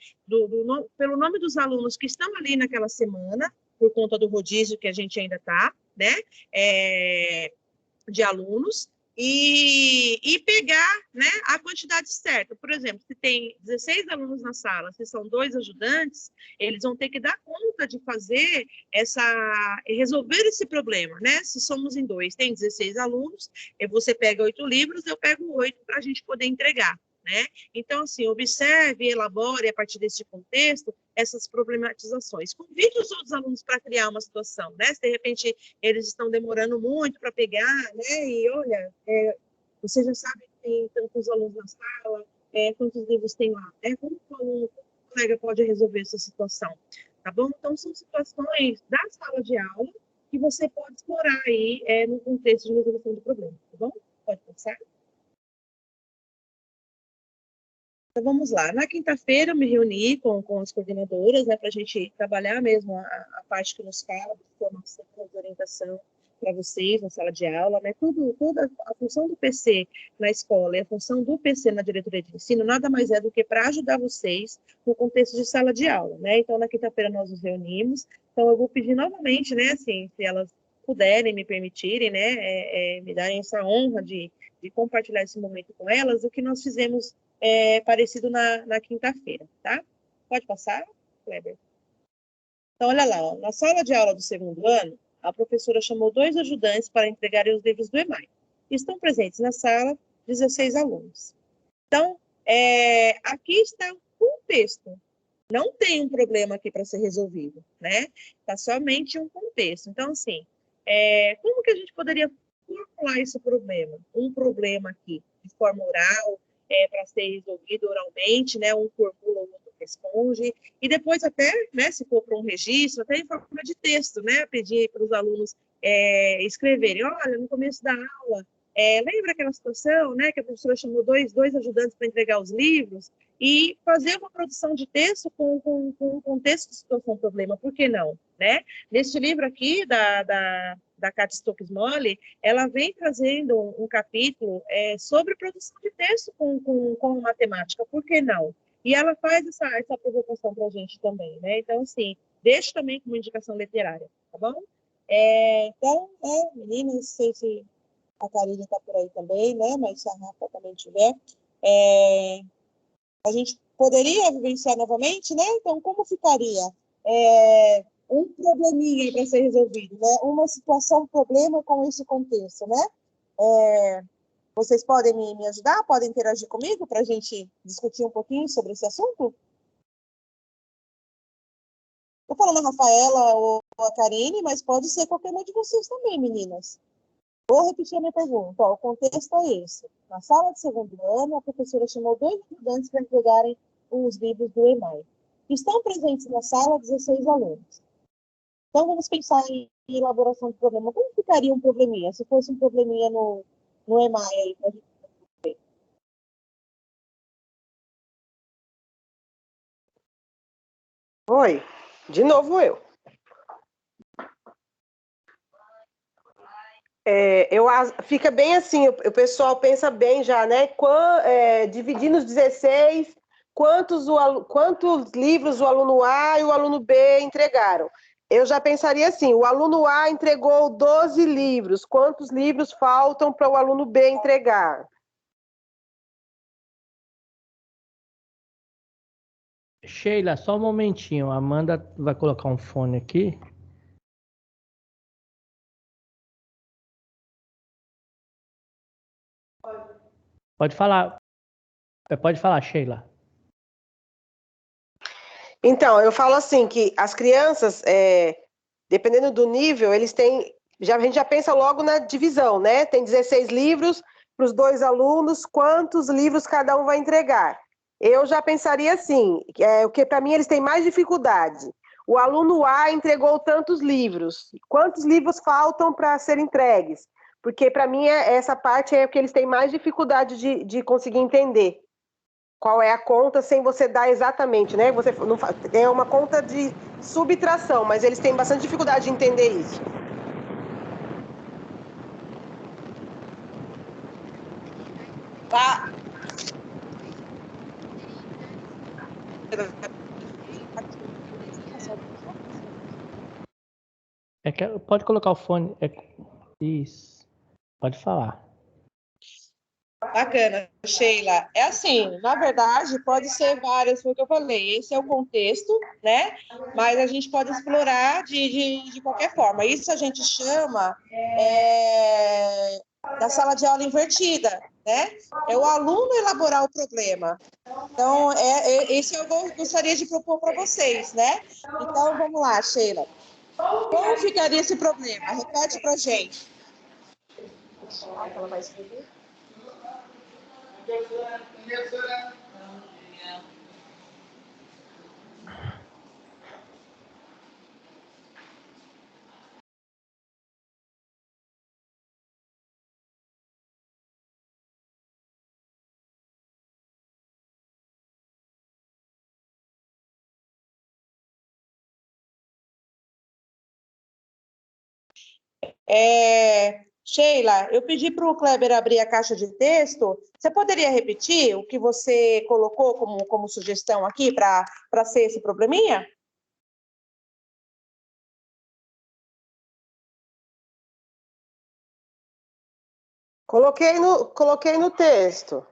pelo nome dos alunos que estão ali naquela semana, por conta do rodízio que a gente ainda está, né? De alunos, e pegar, né, a quantidade certa. Por exemplo, se tem 16 alunos na sala, se são 2 ajudantes, eles vão ter que dar conta de fazer resolver esse problema, né? Se somos em 2, tem 16 alunos, você pega 8 livros, eu pego 8 para a gente poder entregar, né? Então, assim, observe, elabore a partir desse contexto essas problematizações. Convide os outros alunos para criar uma situação, né? Se de repente eles estão demorando muito para pegar, né? E olha, você já sabe que tem tantos alunos na sala, quantos livros tem lá, né? Como o colega pode resolver essa situação, tá bom? Então, são situações da sala de aula que você pode explorar aí no contexto de resolução do problema, tá bom? Pode passar? Então, vamos lá. Na quinta-feira, eu me reuni com as coordenadoras, né, para a gente trabalhar mesmo a parte que nos cabe, de formação, de orientação para vocês na sala de aula, né, toda a função do PC na escola e a função do PC na diretoria de ensino nada mais é do que para ajudar vocês no contexto de sala de aula, né. Então, na quinta-feira nós nos reunimos. Então, eu vou pedir novamente, né, assim, se elas puderem me permitirem, né, me darem essa honra de compartilhar esse momento com elas, o que nós fizemos parecido na quinta-feira, tá? Pode passar, Kleber? Então, olha lá, ó, na sala de aula do segundo ano, a professora chamou 2 ajudantes para entregarem os livros do EMAI. Estão presentes na sala 16 alunos. Então, aqui está um texto. Não tem um problema aqui para ser resolvido, né? Está somente um contexto. Então, assim, como que a gente poderia formular esse problema? Um problema aqui, de forma oral, para ser resolvido oralmente, né? Um formula, o outro responde, e depois até, né, se for para um registro, até em forma de texto, né? Pedir para os alunos escreverem, olha, no começo da aula, lembra aquela situação, né, que a professora chamou dois ajudantes para entregar os livros, e fazer uma produção de texto com um contexto de situação problema, por que não, né? Neste livro aqui, da Kátia Stokes-Molle, ela vem trazendo um capítulo sobre produção de texto com matemática, por que não? E ela faz essa provocação para a gente também, né? Então, assim, deixo também como indicação literária, tá bom? Então, meninas, não sei se a Karine está por aí também, né? Mas se a Rafa também tiver, a gente poderia vivenciar novamente, né? Então, como ficaria? Um probleminha para ser resolvido, né? Uma situação, problema com esse contexto, né? Vocês podem me ajudar? Podem interagir comigo para a gente discutir um pouquinho sobre esse assunto? Estou falando a Rafaela ou a Karine, mas pode ser qualquer uma de vocês também, meninas. Vou repetir a minha pergunta. Ó, o contexto é esse. Na sala de segundo ano, a professora chamou 2 estudantes para entregarem os livros do EMAI. Estão presentes na sala 16 alunos. Então, vamos pensar em elaboração de problema. Como ficaria um probleminha, se fosse um probleminha no EMAI aí, para a gente ver? Oi, de novo eu. Fica bem assim, o pessoal pensa bem já, né? Dividir nos 16, quantos livros o aluno A e o aluno B entregaram. Eu já pensaria assim, o aluno A entregou 12 livros, quantos livros faltam para o aluno B entregar? Sheila, só um momentinho. A Amanda vai colocar um fone aqui. Pode falar. Pode falar, Sheila. Então, eu falo assim, que as crianças, dependendo do nível, eles têm... a gente já pensa logo na divisão, né? Tem 16 livros para os 2 alunos, quantos livros cada um vai entregar? Eu já pensaria assim, o que para mim eles têm mais dificuldade. O aluno A entregou tantos livros, quantos livros faltam para serem entregues? Porque para mim essa parte é o que eles têm mais dificuldade de conseguir entender. Qual é a conta sem você dar exatamente, né? Você não é uma conta de subtração, mas eles têm bastante dificuldade de entender isso. Tá. Pode colocar o fone. Isso. Pode falar. Bacana, Sheila. É assim, na verdade, pode ser várias, foi o que eu falei. Esse é o contexto, né? Mas a gente pode explorar de qualquer forma. Isso a gente chama da sala de aula invertida, né? É o aluno elaborar o problema. Então, esse eu gostaria de propor para vocês, né? Então, vamos lá, Sheila. Como ficaria esse problema? Repete para a gente. Ela vai escrever? Sheila, eu pedi para o Kleber abrir a caixa de texto. Você poderia repetir o que você colocou como sugestão aqui para ser esse probleminha? Coloquei no texto.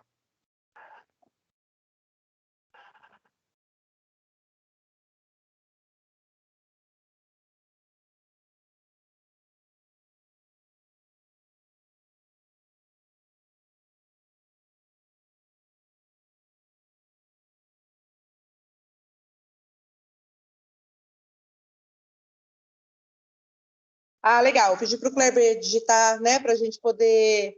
Ah, legal. Eu pedi para o Kleber digitar, né, para a gente poder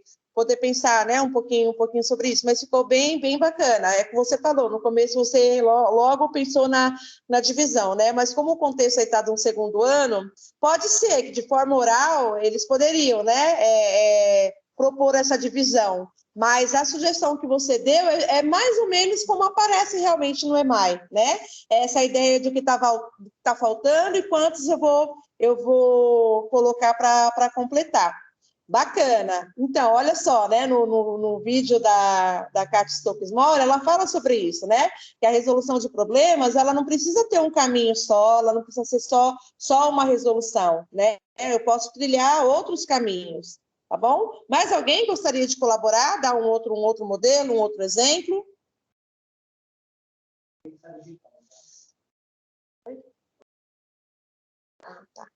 pensar, né, um pouquinho sobre isso, mas ficou bem bacana. É o que você falou, no começo você logo pensou na divisão, né, mas como o contexto aí está de um segundo ano, pode ser que de forma oral eles poderiam, né, propor essa divisão, mas a sugestão que você deu é mais ou menos como aparece realmente no EMAI, né, essa ideia do que tá faltando e quantos eu vou colocar para completar. Bacana. Então, olha só, né, no vídeo da Kátia Stokes-Moura, ela fala sobre isso, né, que a resolução de problemas, ela não precisa ter um caminho só, ela não precisa ser só uma resolução, né, eu posso trilhar outros caminhos, tá bom? Mais alguém gostaria de colaborar, dar um outro modelo, um outro exemplo? Ah, tá.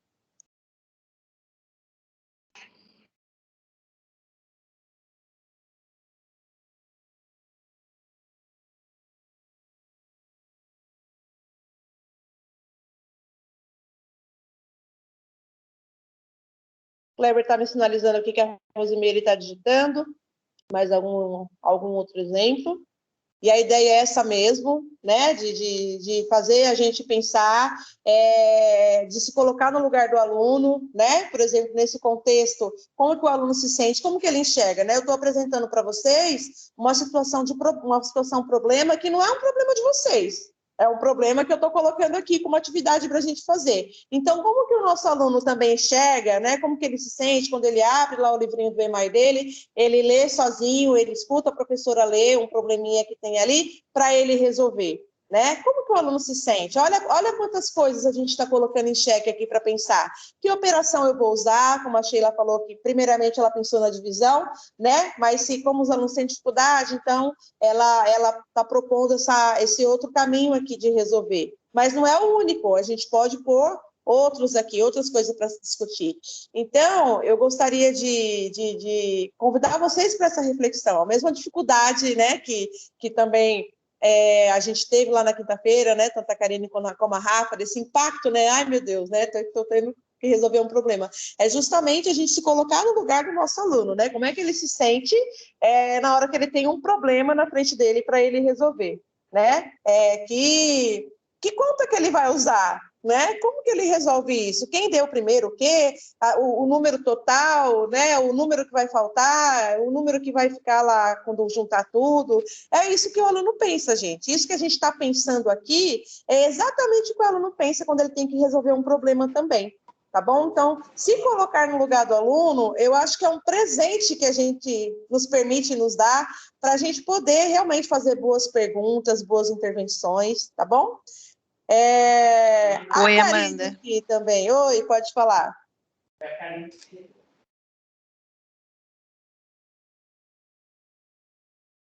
O Kleber está me sinalizando aqui que a Rosimeire está digitando, mais algum outro exemplo. E a ideia é essa mesmo, né, de fazer a gente pensar, de se colocar no lugar do aluno, né, por exemplo, nesse contexto, como que o aluno se sente, como que ele enxerga, né, eu estou apresentando para vocês uma situação problema que não é um problema de vocês, é um problema que eu estou colocando aqui como atividade para a gente fazer. Então, como que o nosso aluno também enxerga, né? Como que ele se sente quando ele abre lá o livrinho do EMAI dele, ele lê sozinho, ele escuta a professora ler um probleminha que tem ali para ele resolver, né? Como que o aluno se sente? Olha quantas coisas a gente está colocando em xeque aqui para pensar. Que operação eu vou usar? Como a Sheila falou que primeiramente ela pensou na divisão, né? Mas como os alunos têm dificuldade, então ela está propondo esse outro caminho aqui de resolver. Mas não é o único, a gente pode pôr outros aqui, outras coisas para discutir. Então, eu gostaria de convidar vocês para essa reflexão, a mesma dificuldade, né, que também a gente teve lá na quinta-feira, né, tanto a Karine como a Rafa, desse impacto, né, ai meu Deus, né, estou tendo que resolver um problema. É justamente a gente se colocar no lugar do nosso aluno, né, como é que ele se sente na hora que ele tem um problema na frente dele para ele resolver, né, que conta que ele vai usar, né? Como que ele resolve isso? Quem deu primeiro o quê? O número total, né? O número que vai faltar, o número que vai ficar lá quando juntar tudo. É isso que o aluno pensa, gente. Isso que a gente está pensando aqui é exatamente o que o aluno pensa quando ele tem que resolver um problema também. Tá bom? Então, se colocar no lugar do aluno, eu acho que é um presente que a gente nos permite nos dar para a gente poder realmente fazer boas perguntas, boas intervenções, tá bom? Oi, a Amanda. aqui também. Oi, pode falar.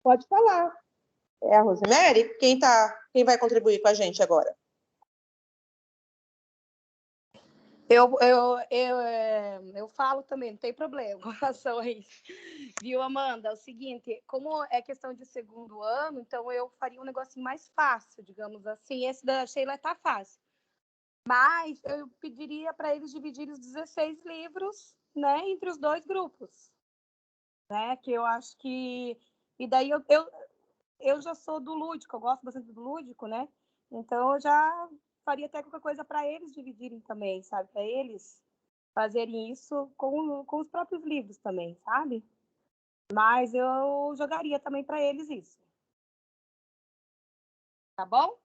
Pode falar. É a Rosemary? Quem vai contribuir com a gente agora? Eu falo também, não tem problema com relação a isso. Viu, Amanda? É o seguinte, como é questão de segundo ano, então eu faria um negocinho mais fácil, digamos assim. Esse da Sheila tá fácil. Mas eu pediria para eles dividirem os 16 livros, né, entre os dois grupos. Né? Que eu acho que... E daí eu já sou do lúdico, eu gosto bastante do lúdico, né? Então eu já faria até qualquer coisa para eles dividirem também, sabe? Para eles fazerem isso com os próprios livros também, sabe? Mas eu jogaria também para eles isso. Tá bom?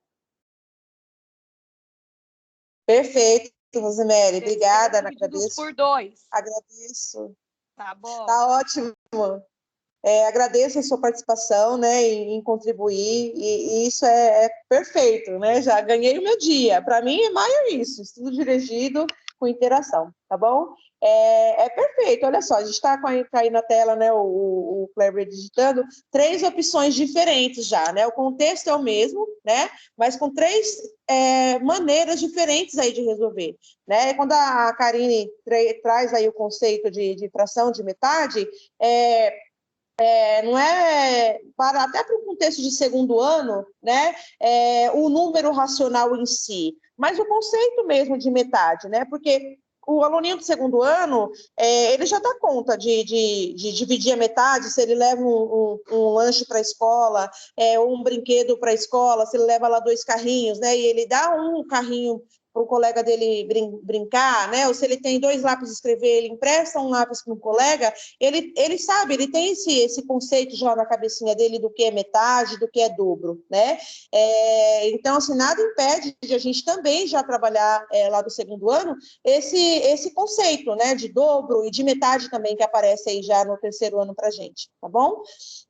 Perfeito. Rosemary. Obrigada, Divididos agradeço. por 2. Agradeço. Tá bom. Tá ótimo. Agradeço a sua participação, né, em contribuir, e isso é perfeito, né? Já ganhei o meu dia. Para mim, maio é isso, estudo dirigido com interação, tá bom? Perfeito, olha só, a gente está aí na tela, né, o Kleber digitando, 3 opções diferentes já, né? O contexto é o mesmo, né? Mas com 3 maneiras diferentes aí de resolver, né? Quando a Karine traz aí o conceito de fração de metade, não é até para o contexto de segundo ano, né? O número racional em si, mas o conceito mesmo de metade, né? Porque o aluninho do segundo ano, ele já dá conta de dividir a metade, se ele leva um lanche para a escola, ou um brinquedo para a escola, se ele leva lá 2 carrinhos, né? E ele dá um carrinho para o colega dele brincar, né? Ou se ele tem 2 lápis de escrever, ele empresta um lápis para um colega, ele sabe, ele tem esse conceito já na cabecinha dele do que é metade, do que é dobro, né? Então, assim, nada impede de a gente também já trabalhar lá do segundo ano esse conceito, né, de dobro e de metade também, que aparece aí já no terceiro ano para a gente, tá bom?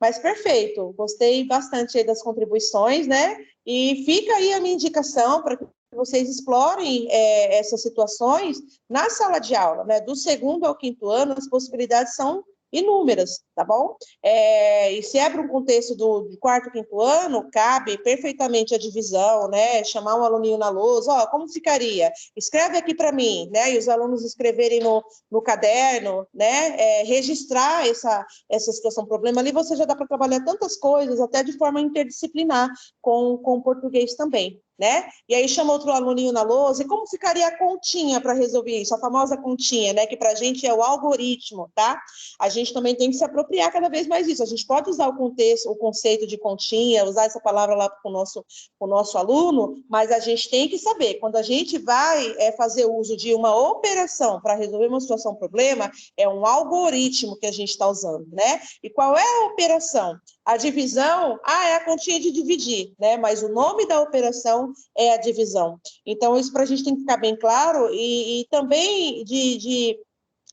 Mas perfeito, gostei bastante aí das contribuições, né? E fica aí a minha indicação para que vocês explorem essas situações na sala de aula, né? Do segundo ao quinto ano, as possibilidades são inúmeras, tá bom? E se é para um contexto do quarto, quinto ano, cabe perfeitamente a divisão, né? Chamar um aluninho na lousa, como ficaria? Escreve aqui para mim, né? E os alunos escreverem no caderno, né? Registrar essa situação, problema ali, você já dá para trabalhar tantas coisas, até de forma interdisciplinar, com o português também, né? E aí chama outro aluninho na lousa, e como ficaria a continha para resolver isso? A famosa continha, né? Que para a gente é o algoritmo, tá? A gente também tem que se apropriar cada vez mais disso. A gente pode usar o conceito de continha, usar essa palavra lá para o nosso aluno, mas a gente tem que saber, quando a gente vai fazer uso de uma operação para resolver uma situação, problema, é um algoritmo que a gente está usando, né? E qual é a operação? A divisão, é a continha de dividir, né? Mas o nome da operação é a divisão. Então, isso para a gente tem que ficar bem claro, e também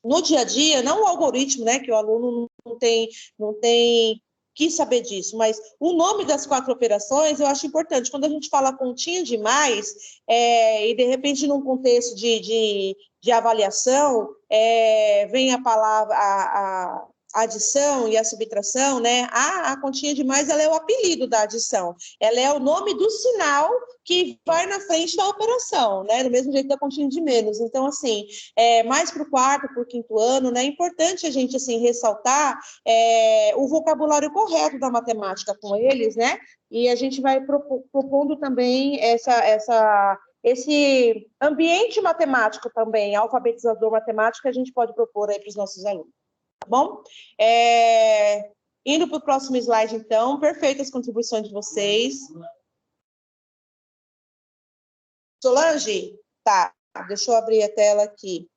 no dia a dia, não o algoritmo, né? Que o aluno não tem que saber disso, mas o nome das 4 operações eu acho importante. Quando a gente fala continha demais, e de repente num contexto de avaliação, vem a palavra, a adição e a subtração, né? A continha de mais, ela é o apelido da adição, ela é o nome do sinal que vai na frente da operação, né? Do mesmo jeito da continha de menos. Então, assim, mais para o quarto, para o quinto ano, né? É importante a gente, assim, ressaltar o vocabulário correto da matemática com eles, né? E a gente vai propondo também esse ambiente matemático também, alfabetizador matemático, que a gente pode propor aí para os nossos alunos. Tá bom? Indo para o próximo slide, então, perfeitas contribuições de vocês. Solange? Tá, deixa eu abrir a tela aqui.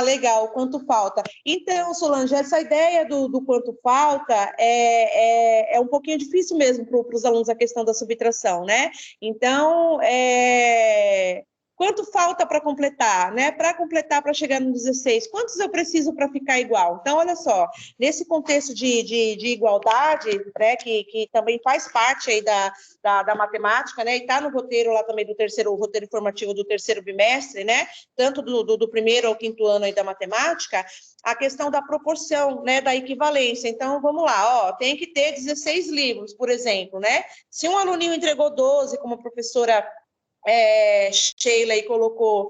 Legal, quanto falta. Então, Solange, essa ideia do quanto falta é um pouquinho difícil mesmo para os alunos, a questão da subtração, né? Então, quanto falta para completar, né? Para completar, para chegar no 16, quantos eu preciso para ficar igual? Então, olha só, nesse contexto de igualdade, né, que também faz parte aí da matemática, né? E está no roteiro lá também o roteiro formativo do terceiro bimestre, né? Tanto do primeiro ao quinto ano aí da matemática, a questão da proporção, né? Da equivalência. Então, vamos lá, tem que ter 16 livros, por exemplo, né? Se um aluninho entregou 12, como a professora Sheila aí colocou,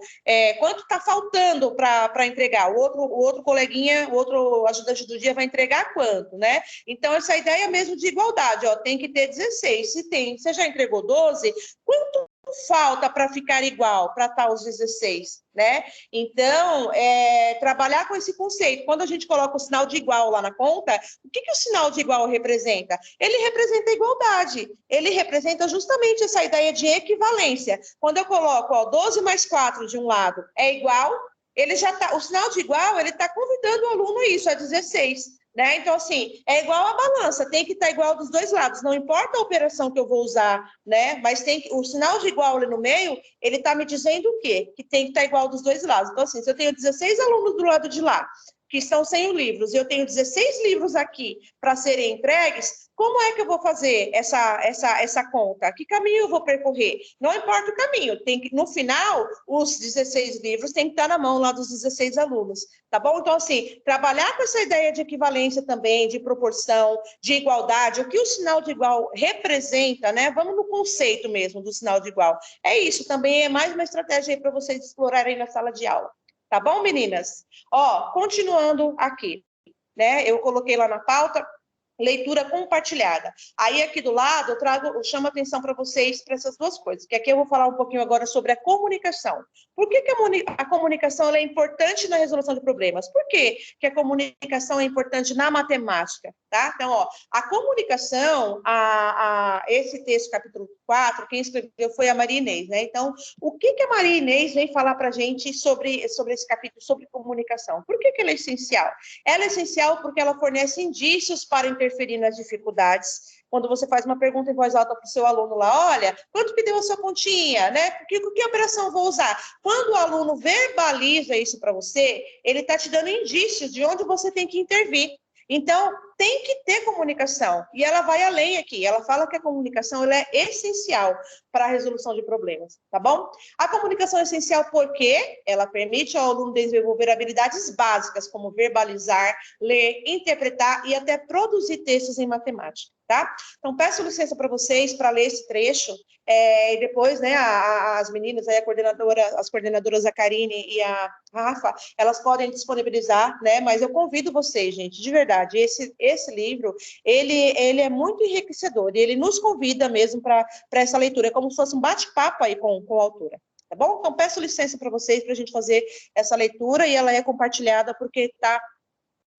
quanto está faltando para entregar? O outro coleguinha, o outro ajudante do dia vai entregar quanto, né? Então, essa ideia mesmo de igualdade, tem que ter 16. Você já entregou 12, quanto falta para ficar igual, para estar os 16, né? Então, trabalhar com esse conceito. Quando a gente coloca o sinal de igual lá na conta, o que o sinal de igual representa? Ele representa a igualdade, ele representa justamente essa ideia de equivalência. Quando eu coloco 12 mais 4 de um lado é igual, ele já tá, o sinal de igual, ele está convidando o aluno a isso, a 16. né? Então, assim, é igual a balança, tem que estar igual dos dois lados, não importa a operação que eu vou usar, né? Mas o sinal de igual ali no meio, ele está me dizendo o quê? Que tem que estar igual dos dois lados. Então, assim, se eu tenho 16 alunos do lado de lá, que estão sem os livros, e eu tenho 16 livros aqui para serem entregues, como é que eu vou fazer essa conta? Que caminho eu vou percorrer? Não importa o caminho, no final, os 16 livros têm que estar na mão lá dos 16 alunos, tá bom? Então, assim, trabalhar com essa ideia de equivalência também, de proporção, de igualdade, o que o sinal de igual representa, né? Vamos no conceito mesmo do sinal de igual. É isso, também é mais uma estratégia aí para vocês explorarem na sala de aula. Tá bom, meninas? Ó, continuando aqui, né? Eu coloquei lá na pauta leitura compartilhada. Aí aqui do lado eu chamo a atenção para vocês para essas duas coisas, que aqui eu vou falar um pouquinho agora sobre a comunicação. Por que a comunicação é importante na resolução de problemas? Por que a comunicação é importante na matemática? Tá? Então, ó, a comunicação, esse texto, capítulo 4, quem escreveu foi a Maria Inês, né? Então, o que a Maria Inês vem falar para a gente sobre esse capítulo, sobre comunicação? Por que ela é essencial? Ela é essencial porque ela fornece indícios para interferir nas dificuldades. Quando você faz uma pergunta em voz alta para o seu aluno lá, olha, quanto que deu a sua continha, né? Que operação eu vou usar? Quando o aluno verbaliza isso para você, ele está te dando indícios de onde você tem que intervir. Então, tem que ter comunicação. E ela vai além aqui. Ela fala que a comunicação ela é essencial para a resolução de problemas, tá bom? A comunicação é essencial porque ela permite ao aluno desenvolver habilidades básicas, como verbalizar, ler, interpretar e até produzir textos em matemática, tá? Então, peço licença para vocês para ler esse trecho, e depois, né, as meninas, aí as coordenadoras, a Karine e a Rafa, elas podem disponibilizar, né, mas eu convido vocês, gente, de verdade, esse livro, ele é muito enriquecedor, e ele nos convida mesmo para essa leitura, é como se fosse um bate-papo aí com a autora. Tá bom? Então, peço licença para vocês, para a gente fazer essa leitura, e ela é compartilhada porque está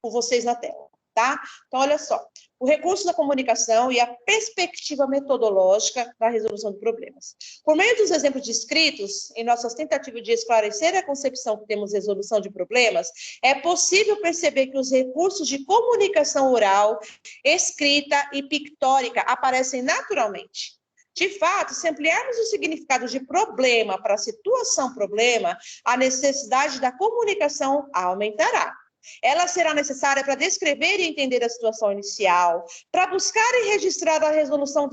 com vocês na tela, tá? Então, olha só. O recurso da comunicação e a perspectiva metodológica da resolução de problemas. Por meio dos exemplos descritos, em nossas tentativas de esclarecer a concepção que temos de resolução de problemas, é possível perceber que os recursos de comunicação oral, escrita e pictórica aparecem naturalmente. De fato, se ampliarmos o significado de problema para situação-problema, a necessidade da comunicação aumentará. Ela será necessária para descrever e entender a situação inicial, para buscar e registrar a resolução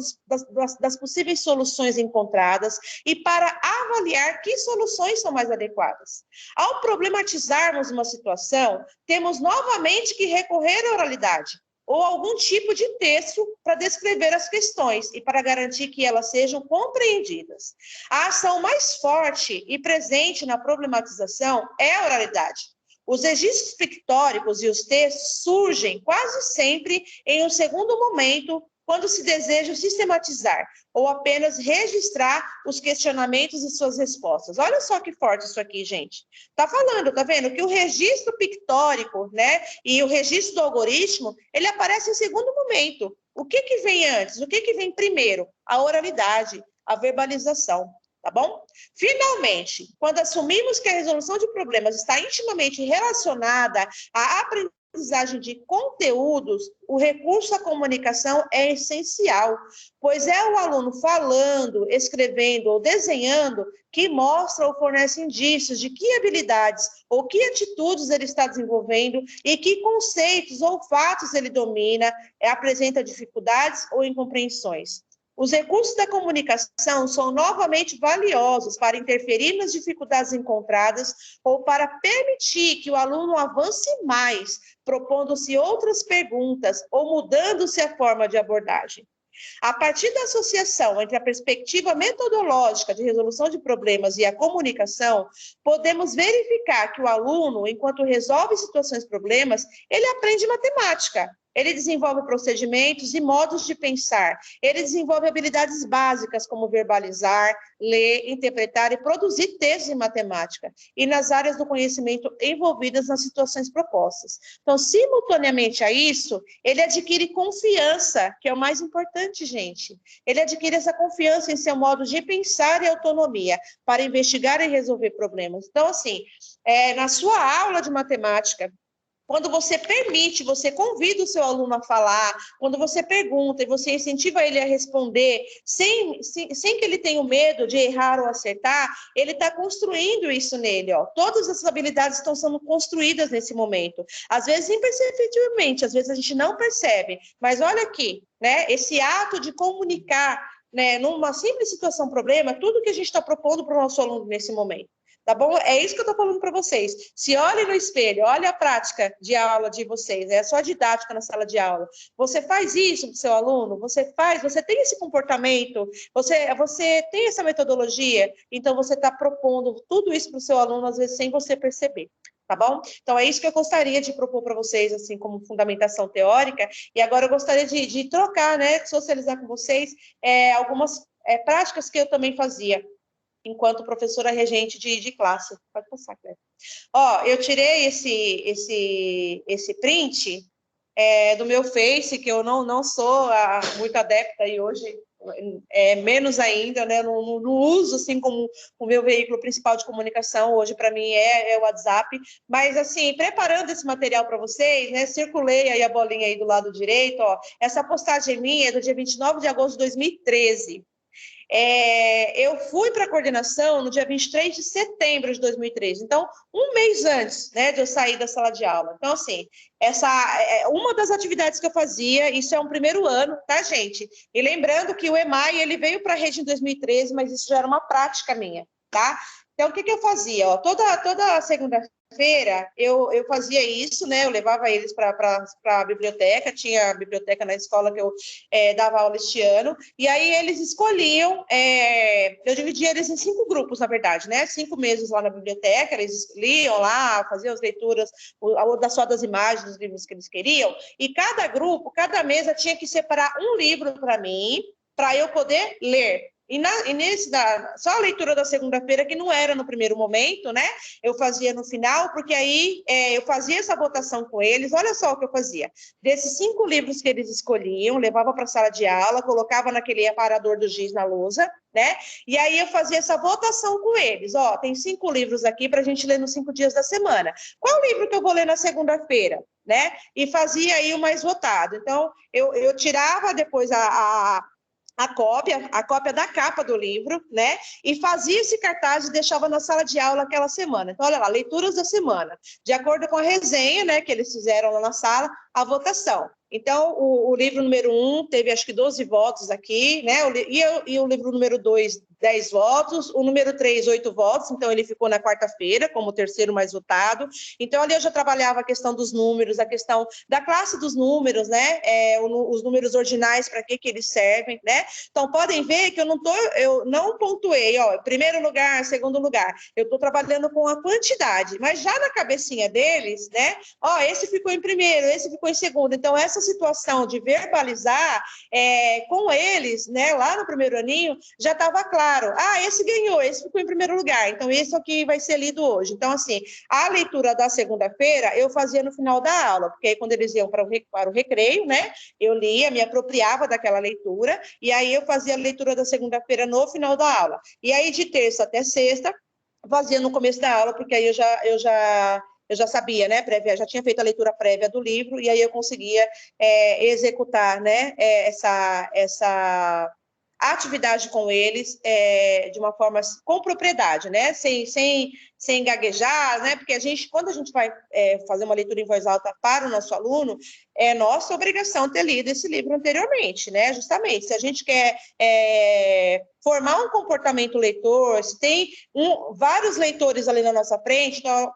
das possíveis soluções encontradas e para avaliar que soluções são mais adequadas. Ao problematizarmos uma situação, temos novamente que recorrer à oralidade ou algum tipo de texto para descrever as questões e para garantir que elas sejam compreendidas. A ação mais forte e presente na problematização é a oralidade. Os registros pictóricos e os textos surgem quase sempre em um segundo momento, quando se deseja sistematizar ou apenas registrar os questionamentos e suas respostas. Olha só que forte isso aqui, gente. Tá falando, tá vendo? Que o registro pictórico, né, e o registro do algoritmo, ele aparece em segundo momento. O que vem antes? O que vem primeiro? A oralidade, a verbalização. Tá bom? Finalmente, quando assumimos que a resolução de problemas está intimamente relacionada à aprendizagem de conteúdos, o recurso à comunicação é essencial, pois é o aluno falando, escrevendo ou desenhando que mostra ou fornece indícios de que habilidades ou que atitudes ele está desenvolvendo e que conceitos ou fatos ele domina, apresenta dificuldades ou incompreensões. Os recursos da comunicação são novamente valiosos para interferir nas dificuldades encontradas ou para permitir que o aluno avance mais, propondo-se outras perguntas ou mudando-se a forma de abordagem. A partir da associação entre a perspectiva metodológica de resolução de problemas e a comunicação, podemos verificar que o aluno, enquanto resolve situações problemas, ele aprende matemática. Ele desenvolve procedimentos e modos de pensar. Ele desenvolve habilidades básicas, como verbalizar, ler, interpretar e produzir textos em matemática, e nas áreas do conhecimento envolvidas nas situações propostas. Então, simultaneamente a isso, ele adquire confiança, que é o mais importante, gente. Ele adquire essa confiança em seu modo de pensar e autonomia para investigar e resolver problemas. Então, assim, na sua aula de matemática, Quando você permite, você convida o seu aluno a falar, quando você pergunta e você incentiva ele a responder, sem que ele tenha o medo de errar ou acertar, ele está construindo isso nele. Ó. Todas essas habilidades estão sendo construídas nesse momento. Às vezes imperceptivelmente, às vezes a gente não percebe. Mas olha aqui, né? Esse ato de comunicar, né, numa simples situação, problema, tudo que a gente está propondo para o nosso aluno nesse momento. Tá bom? É isso que eu estou falando para vocês. Se olhem no espelho, olha a prática de aula de vocês, é a sua didática na sala de aula. Você faz isso para o seu aluno? Você tem esse comportamento? Você tem essa metodologia? Então, você está propondo tudo isso para o seu aluno, às vezes, sem você perceber. Tá bom? Então, é isso que eu gostaria de propor para vocês, assim, como fundamentação teórica. E agora eu gostaria de trocar, né, socializar com vocês algumas práticas que eu também fazia enquanto professora regente de classe. Pode passar, Cléber. Ó, eu tirei esse print do meu Face, que eu não sou muito adepta, e hoje menos ainda, né? Não uso assim como o meu veículo principal de comunicação, hoje para mim é o WhatsApp, mas assim, preparando esse material para vocês, né? Circulei aí a bolinha aí do lado direito, ó. Essa postagem minha é do dia 29 de agosto de 2013. Eu fui para a coordenação no dia 23 de setembro de 2013, então, um mês antes, né, de eu sair da sala de aula. Então, assim, essa é uma das atividades que eu fazia, isso é um primeiro ano, tá, gente? E lembrando que o EMAI, ele veio para a rede em 2013, mas isso já era uma prática minha, tá? Então, o que eu fazia? Ó, toda segunda-feira eu fazia isso, né? Eu levava eles para a biblioteca, tinha a biblioteca na escola que eu dava aula este ano, e aí eles escolhiam, eu dividia eles em 5 grupos, na verdade, né? 5 meses lá na biblioteca, eles liam lá, faziam as leituras, só das imagens dos livros que eles queriam, e cada grupo, cada mesa tinha que separar um livro para mim, para eu poder ler. Só a leitura da segunda-feira, que não era no primeiro momento, né? Eu fazia no final, porque aí eu fazia essa votação com eles. Olha só o que eu fazia. Desses 5 livros que eles escolhiam, levava para a sala de aula, colocava naquele aparador do giz na lousa, né? E aí eu fazia essa votação com eles. Ó, tem 5 livros aqui para a gente ler nos 5 dias da semana. Qual livro que eu vou ler na segunda-feira? Né? E fazia aí o mais votado. Então, eu tirava depois a cópia da capa do livro, né? E fazia esse cartaz e deixava na sala de aula aquela semana. Então, olha lá, leituras da semana. De acordo com a resenha, né, que eles fizeram lá na sala, a votação. Então, o livro número 1 teve, acho que, 12 votos aqui, né? E o livro número 2, 10 votos. O número 3, 8 votos. Então, ele ficou na quarta-feira como o terceiro mais votado. Então, ali eu já trabalhava a questão dos números, a questão da classe dos números, né? Os números ordinais, para que eles servem, né? Então, podem ver que eu não pontuei, ó, primeiro lugar, segundo lugar. Eu estou trabalhando com a quantidade, mas já na cabecinha deles, né? Ó, esse ficou em primeiro, esse ficou em segundo. Então, essa situação de verbalizar com eles, né, lá no primeiro aninho, já estava claro. Ah, esse ganhou, esse ficou em primeiro lugar. Então, esse aqui vai ser lido hoje. Então, assim, a leitura da segunda-feira eu fazia no final da aula, porque aí quando eles iam para o recreio, né, eu lia, me apropriava daquela leitura, e aí eu fazia a leitura da segunda-feira no final da aula. E aí, de terça até sexta, fazia no começo da aula, porque aí eu já sabia, né, já tinha feito a leitura prévia do livro, e aí eu conseguia executar, né, essa atividade com eles de uma forma com propriedade, né, sem gaguejar, né, porque quando a gente vai fazer uma leitura em voz alta para o nosso aluno, é nossa obrigação ter lido esse livro anteriormente, né, justamente, se a gente quer formar um comportamento leitor, se tem vários leitores ali na nossa frente, então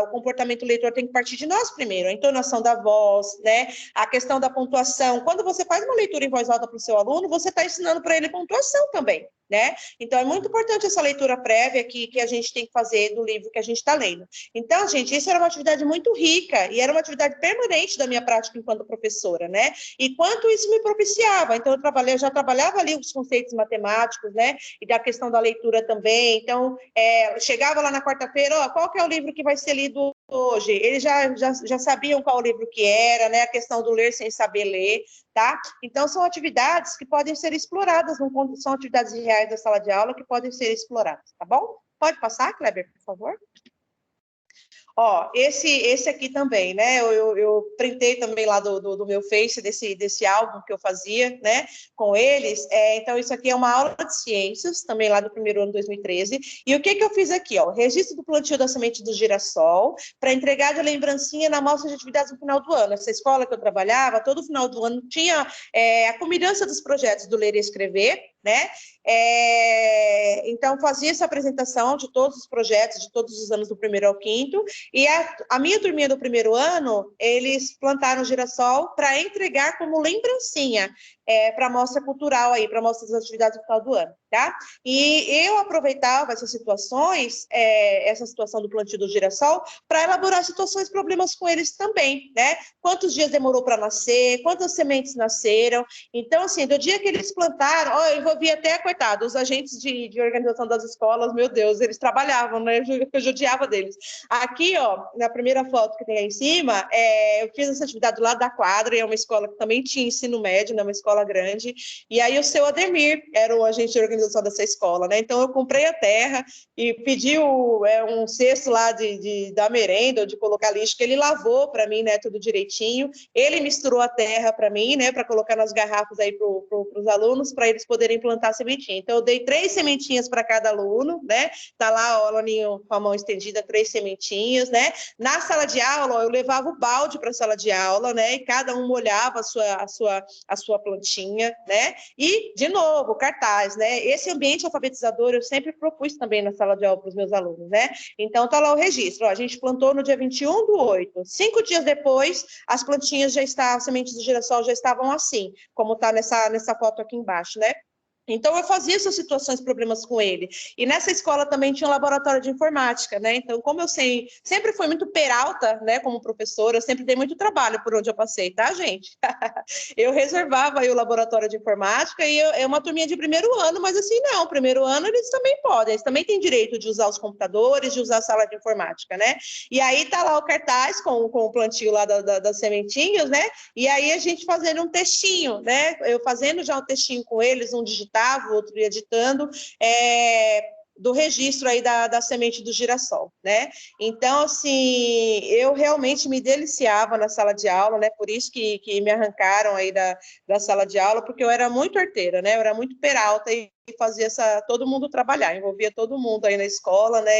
o comportamento leitor tem que partir de nós primeiro, a entonação da voz, né, a questão da pontuação. Quando você faz uma leitura em voz alta para o seu aluno, você está ensinando para ele pontuação também, né? Então, é muito importante essa leitura prévia que a gente tem que fazer do livro que a gente está lendo. Então, gente, isso era uma atividade muito rica e era uma atividade permanente da minha prática enquanto professora, né? E quanto isso me propiciava. Então, eu já trabalhava ali os conceitos matemáticos, né? E da questão da leitura também. Então, chegava lá na quarta-feira, ó, qual que é o livro que vai ser lido hoje? Eles já sabiam qual livro que era, né? A questão do ler sem saber ler, tá? Então, são atividades que podem ser exploradas, são atividades reais da sala de aula que podem ser exploradas, tá bom? Pode passar, Kleber, por favor? Ó, esse aqui também, né? Eu printei também lá do meu Face desse álbum que eu fazia, né? Com eles. Então, isso aqui é uma aula de ciências, também lá do primeiro ano de 2013. E o que eu fiz aqui, ó? Registro do plantio da semente do girassol para entregar de lembrancinha na mostra de atividades no final do ano. Essa escola que eu trabalhava, todo final do ano tinha a combinância dos projetos do Ler e Escrever, né? Então, fazia essa apresentação de todos os projetos, de todos os anos do primeiro ao quinto, e a minha turminha do primeiro ano, eles plantaram girassol para entregar como lembrancinha para a mostra cultural aí, para a mostra das atividades do final do ano, tá? E eu aproveitava essas situações, essa situação do plantio do girassol, para elaborar situações, problemas com eles também, né? Quantos dias demorou para nascer, quantas sementes nasceram. Então, assim, do dia que eles plantaram, eu envolvi até, coitado, os agentes de organização das escolas, meu Deus, eles trabalhavam, né? Eu judiava deles. Aqui, ó, na primeira foto que tem aí em cima, eu fiz essa atividade do lado da quadra, e é uma escola que também tinha ensino médio, né? Uma escola grande, e aí o seu Ademir era o agente de organização dessa escola, né? Então eu comprei a terra e pedi um cesto lá da merenda, ou de colocar lixo, que ele lavou para mim, né? Tudo direitinho. Ele misturou a terra para mim, né? Para colocar nas garrafas aí para os alunos, para eles poderem plantar a sementinha. Então eu dei 3 sementinhas para cada aluno, né? Tá lá o aluninho com a mão estendida, 3 sementinhas, né? Na sala de aula, eu levava o balde para a sala de aula, né? E cada um molhava a sua plantinha, né? E, de novo, cartaz, né? Esse ambiente alfabetizador eu sempre propus também na sala de aula para os meus alunos, né? Então, tá lá o registro. Ó, a gente plantou no dia 21/8. 5 dias depois, as plantinhas já estavam, as sementes do girassol já estavam assim, como tá nessa foto aqui embaixo, né? Então, eu fazia essas situações, problemas com ele. E nessa escola também tinha um laboratório de informática, né? Então, como eu sempre fui muito peralta, né, como professora, eu sempre dei muito trabalho por onde eu passei, tá, gente? Eu reservava aí o laboratório de informática e é uma turminha de primeiro ano, mas assim, não, primeiro ano eles também podem, eles também têm direito de usar os computadores, de usar a sala de informática, né? E aí tá lá o cartaz com o plantio lá das sementinhas, né? E aí a gente fazendo um textinho, né? Eu fazendo já um textinho com eles, um digitava, o outro ia editando, do registro aí da semente do girassol, né? Então, assim, eu realmente me deliciava na sala de aula, né? Por isso que me arrancaram aí da sala de aula, porque eu era muito arteira, né? Eu era muito peralta e fazia todo mundo trabalhar, envolvia todo mundo aí na escola, né?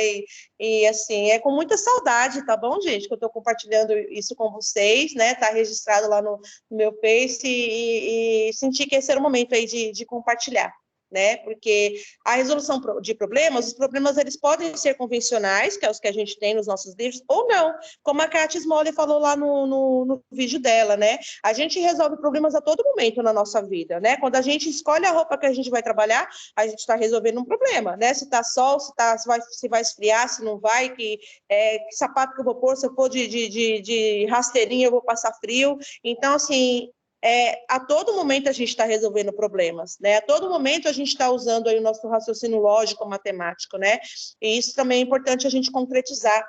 E assim, é com muita saudade, tá bom, gente? Que eu estou compartilhando isso com vocês, né? Tá registrado lá no meu Face e senti que esse era o momento aí de compartilhar, né? Porque a resolução de problemas, os problemas eles podem ser convencionais, que é os que a gente tem nos nossos livros, ou não, como a Kátia Smoley falou lá no vídeo dela, né? A gente resolve problemas a todo momento na nossa vida, né? Quando a gente escolhe a roupa que a gente vai trabalhar, a gente está resolvendo um problema, né? Se tá sol, se vai esfriar, se não vai, que sapato que eu vou pôr, se eu for de rasteirinha eu vou passar frio. Então, assim, a todo momento a gente está resolvendo problemas, né? A todo momento a gente está usando aí o nosso raciocínio lógico, matemático, né? E isso também é importante a gente concretizar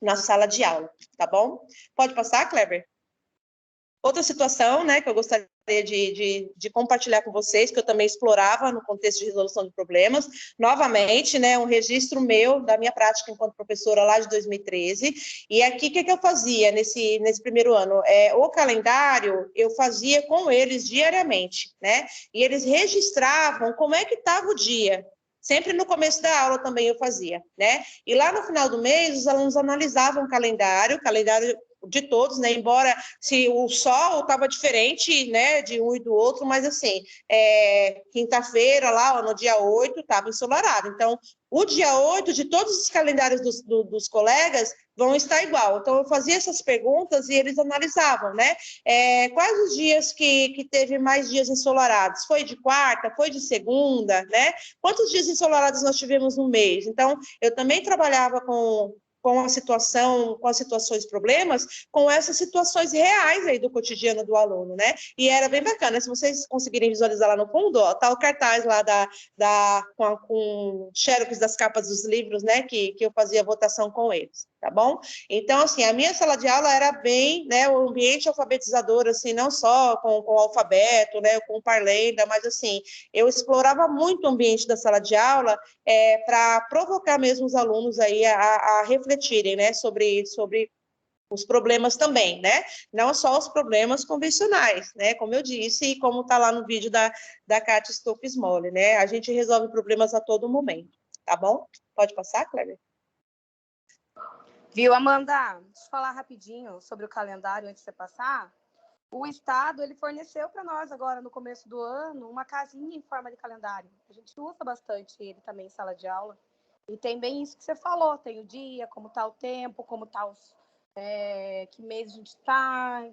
na sala de aula, tá bom? Pode passar, Kleber? Outra situação, né, que eu gostaria de compartilhar com vocês, que eu também explorava no contexto de resolução de problemas, novamente, né, um registro meu da minha prática enquanto professora lá de 2013, e aqui o que eu fazia nesse primeiro ano? O calendário eu fazia com eles diariamente, né, e eles registravam como é que estava o dia. Sempre no começo da aula também eu fazia, né? E lá no final do mês, os alunos analisavam o calendário de todos, né? Embora se o sol estava diferente, né, de um e do outro, mas assim, quinta-feira lá, ó, no dia 8, estava ensolarado. Então, o dia 8 de todos os calendários dos colegas vão estar igual. Então, eu fazia essas perguntas e eles analisavam, né? Quais os dias que teve mais dias ensolarados? Foi de quarta? Foi de segunda? Né? Quantos dias ensolarados nós tivemos no mês? Então, eu também trabalhava com a situação, com as situações, problemas, com essas situações reais aí do cotidiano do aluno, né? E era bem bacana, se vocês conseguirem visualizar lá no fundo, ó, tá o cartaz lá com xerox das capas dos livros, né, que eu fazia votação com eles, tá bom? Então, assim, a minha sala de aula era bem, né, o ambiente alfabetizador, assim, não só com o alfabeto, né, com o Parlenda, mas, assim, eu explorava muito o ambiente da sala de aula para provocar mesmo os alunos aí a refletirem, né, sobre os problemas também, né? Não só os problemas convencionais, né? Como eu disse e como está lá no vídeo da Kátia Stoff-Smole, né? A gente resolve problemas a todo momento, tá bom? Pode passar, Cléber? Viu, Amanda? Deixa eu falar rapidinho sobre o calendário antes de você passar. O Estado, ele forneceu para nós agora, no começo do ano, uma casinha em forma de calendário. A gente usa bastante ele também em sala de aula. E tem bem isso que você falou, tem o dia, como está o tempo, como está que mês a gente está.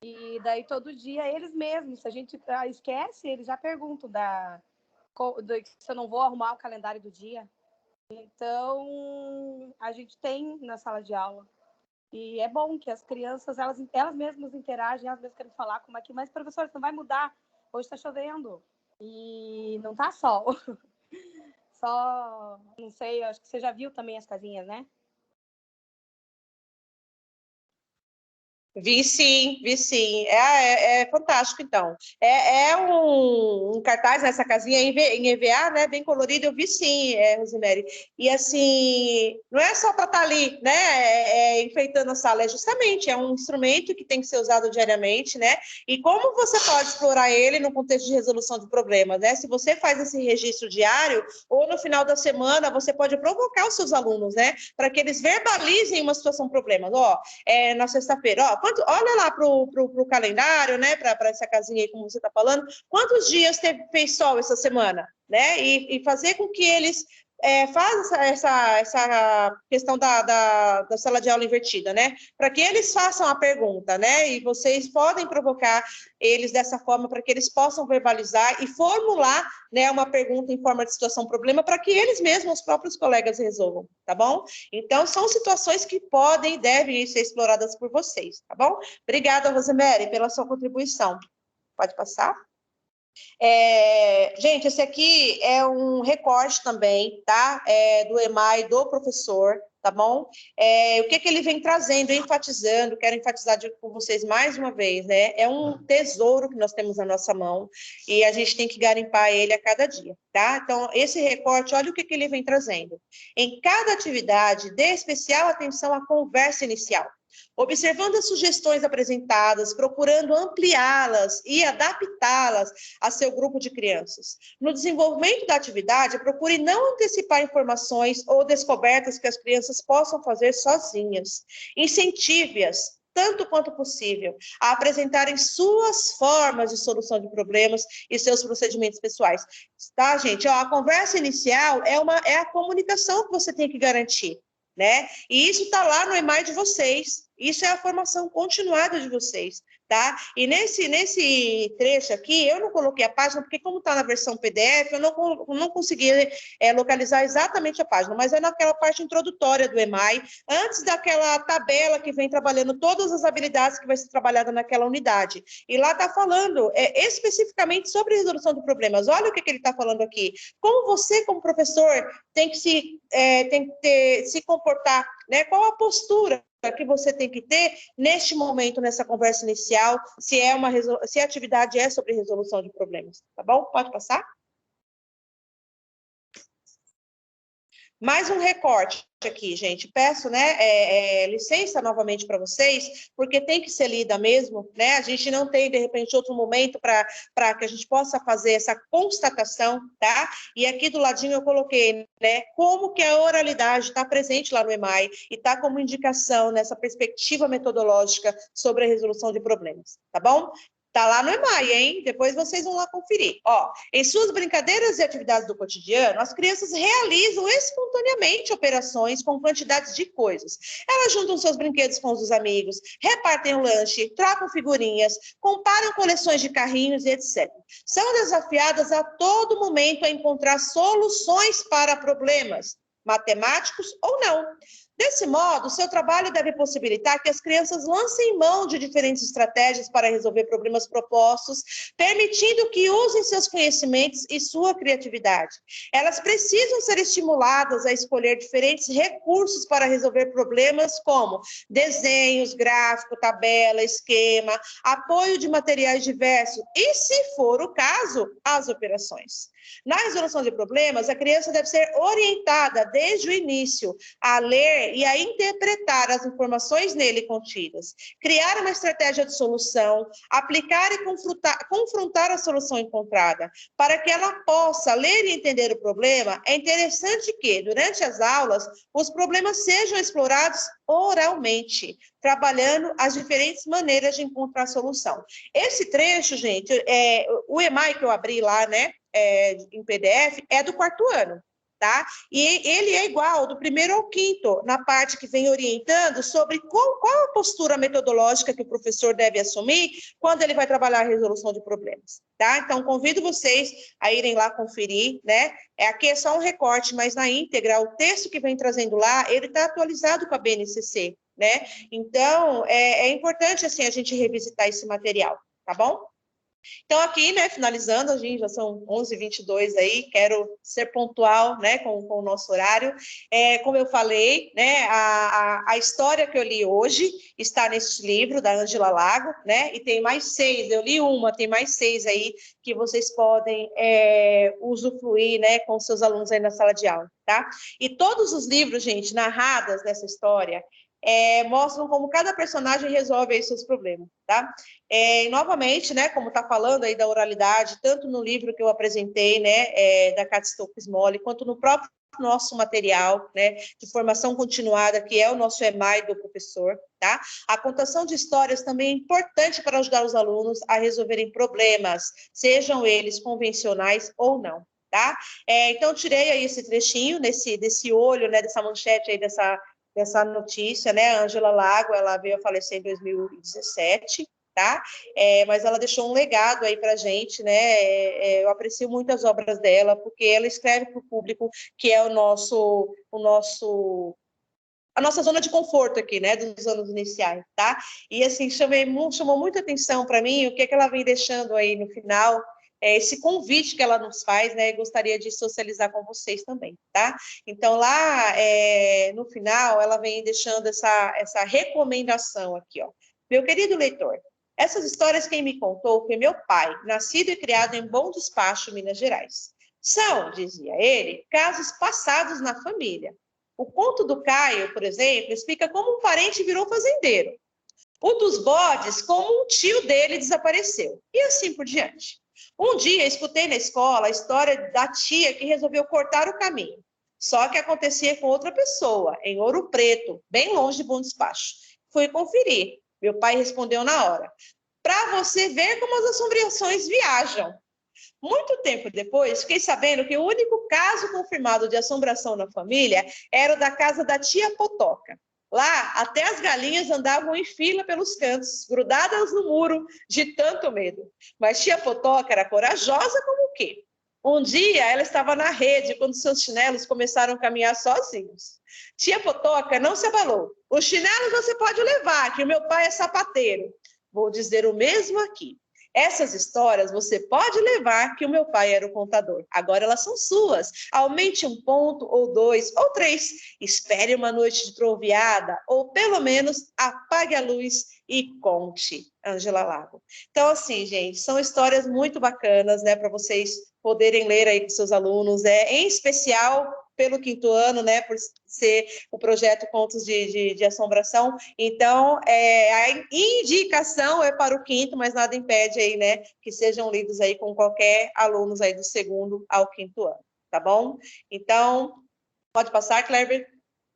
E daí todo dia eles mesmos, se a gente esquece, eles já perguntam se eu não vou arrumar o calendário do dia. Então, a gente tem na sala de aula. E é bom que as crianças, elas mesmas interagem, elas mesmas querem falar como aqui, mas professor, você não vai mudar, hoje está chovendo e não tá sol. Só, não sei, acho que você já viu também as casinhas, né? Vi sim, vi sim. É fantástico, então. É um cartaz nessa casinha em EVA, né? Bem colorido, eu vi sim, Rosemary. E assim, não é só para estar ali, né? Enfeitando a sala, justamente, é um instrumento que tem que ser usado diariamente, né? E como você pode explorar ele no contexto de resolução de problemas, né? Se você faz esse registro diário, ou no final da semana, você pode provocar os seus alunos, né? Para que eles verbalizem uma situação problema. Na sexta-feira, olha lá para o calendário, né? Para essa casinha aí, como você está falando, quantos dias fez sol essa semana, né? E fazer com que eles façam essa questão da sala de aula invertida, né? Para que eles façam a pergunta, né? E vocês podem provocar eles dessa forma para que eles possam verbalizar e formular, né, uma pergunta em forma de situação-problema para que eles mesmos, os próprios colegas, resolvam, tá bom? Então, são situações que podem e devem ser exploradas por vocês, tá bom? Obrigada, Rosemary, pela sua contribuição. Pode passar? Gente, esse aqui é um recorte também, tá? Do EMAI, do professor, tá bom? O que ele vem trazendo, enfatizando, quero enfatizar com vocês mais uma vez, né? É um tesouro que nós temos na nossa mão e a gente tem que garimpar ele a cada dia, tá? Então, esse recorte, olha o que ele vem trazendo. Em cada atividade, dê especial atenção à conversa inicial. Observando as sugestões apresentadas, procurando ampliá-las e adaptá-las a seu grupo de crianças. No desenvolvimento da atividade, procure não antecipar informações ou descobertas que as crianças possam fazer sozinhas. Incentive-as, tanto quanto possível, a apresentarem suas formas de solução de problemas e seus procedimentos pessoais. Tá, gente? A conversa inicial é a comunicação que você tem que garantir, né? E isso está lá no EMAI de vocês. Isso é a formação continuada de vocês, tá? E nesse trecho aqui, eu não coloquei a página, porque como está na versão PDF, eu não consegui localizar exatamente a página, mas é naquela parte introdutória do EMAI, antes daquela tabela que vem trabalhando todas as habilidades que vai ser trabalhada naquela unidade. E lá está falando especificamente sobre resolução de problemas. Olha o que ele está falando aqui. Como você, como professor, tem que se comportar, né? Qual a postura que você tem que ter neste momento, nessa conversa inicial, se a atividade é sobre resolução de problemas, tá bom? Pode passar? Mais um recorte aqui, gente. Peço, né, licença novamente para vocês, porque tem que ser lida mesmo, né? A gente não tem, de repente, outro momento para que a gente possa fazer essa constatação, tá? E aqui do ladinho eu coloquei, né, como que a oralidade está presente lá no EMAI e está como indicação nessa perspectiva metodológica sobre a resolução de problemas, tá bom? Tá lá no EMAI, hein? Depois vocês vão lá conferir. Em suas brincadeiras e atividades do cotidiano, as crianças realizam espontaneamente operações com quantidades de coisas. Elas juntam seus brinquedos com os dos amigos, repartem o lanche, trocam figurinhas, comparam coleções de carrinhos e etc. São desafiadas a todo momento a encontrar soluções para problemas, matemáticos ou não. Desse modo, seu trabalho deve possibilitar que as crianças lancem mão de diferentes estratégias para resolver problemas propostos, permitindo que usem seus conhecimentos e sua criatividade. Elas precisam ser estimuladas a escolher diferentes recursos para resolver problemas como desenhos, gráfico, tabela, esquema, apoio de materiais diversos e, se for o caso, as operações. Na resolução de problemas, a criança deve ser orientada desde o início a ler e a interpretar as informações nele contidas, criar uma estratégia de solução, aplicar e confrontar a solução encontrada. Para que ela possa ler e entender o problema, é interessante que, durante as aulas, os problemas sejam explorados oralmente, trabalhando as diferentes maneiras de encontrar solução. Esse trecho, gente, o EMAI que eu abri lá, né, em PDF, é do 4º ano, tá? E ele é igual do 1º ao 5º, na parte que vem orientando sobre qual a postura metodológica que o professor deve assumir quando ele vai trabalhar a resolução de problemas, tá? Então, convido vocês a irem lá conferir, né? Aqui é só um recorte, mas na íntegra, o texto que vem trazendo lá, ele está atualizado com a BNCC, né? Então, é importante, assim, a gente revisitar esse material, tá bom? Então, aqui, né, finalizando, a gente já são 11h22 aí, quero ser pontual, né, com o nosso horário. Como eu falei, né, a história que eu li hoje está nesse livro da Ângela Lago, né, e tem mais 6, eu li uma, tem mais 6 aí que vocês podem usufruir, né, com seus alunos aí na sala de aula, tá? E todos os livros, gente, narrados nessa história, mostram como cada personagem resolve aí seus problemas, tá? E, novamente, né, como está falando aí da oralidade, tanto no livro que eu apresentei, né, da Kátia Stokes Molle, quanto no próprio nosso material, né, de formação continuada, que é o nosso EMAI do professor, tá? A contação de histórias também é importante para ajudar os alunos a resolverem problemas, sejam eles convencionais ou não, tá? Então, tirei aí esse trechinho, desse olho, né, dessa manchete aí, dessa notícia, né? A Ângela Lago, ela veio a falecer em 2017, tá? Mas ela deixou um legado aí para a gente, né? Eu aprecio muito as obras dela, porque ela escreve para o público que é a nossa zona de conforto aqui, né? Dos anos iniciais, tá? E, assim, chamou muita atenção para mim o que ela vem deixando aí no final, esse convite que ela nos faz, né? Gostaria de socializar com vocês também, tá? Então, lá no final, ela vem deixando essa recomendação aqui, ó. Meu querido leitor, essas histórias quem me contou foi meu pai, nascido e criado em Bom Despacho, Minas Gerais. São, dizia ele, casos passados na família. O conto do Caio, por exemplo, explica como um parente virou fazendeiro. O dos bodes, como um tio dele desapareceu. E assim por diante. Um dia, escutei na escola a história da tia que resolveu cortar o caminho. Só que acontecia com outra pessoa, em Ouro Preto, bem longe de Bom Despacho. Fui conferir. Meu pai respondeu na hora. Para você ver como as assombrações viajam. Muito tempo depois, fiquei sabendo que o único caso confirmado de assombração na família era o da casa da tia Potoca. Lá, até as galinhas andavam em fila pelos cantos, grudadas no muro, de tanto medo. Mas tia Potoca era corajosa como o quê? Um dia, ela estava na rede quando seus chinelos começaram a caminhar sozinhos. Tia Potoca não se abalou. Os chinelos você pode levar, que o meu pai é sapateiro. Vou dizer o mesmo aqui. Essas histórias você pode levar, que o meu pai era o contador. Agora elas são suas. Aumente 1 ponto, ou 2, ou 3. Espere uma noite de troveada, ou pelo menos apague a luz e conte. Ângela Lago. Então, assim, gente, são histórias muito bacanas, né, para vocês poderem ler aí com seus alunos, em especial pelo 5º ano, né, por ser o projeto Contos de Assombração. Então, a indicação é para o 5º, mas nada impede aí, né, que sejam lidos aí com qualquer alunos aí do 2º ao 5º ano, tá bom? Então, pode passar, Kleber.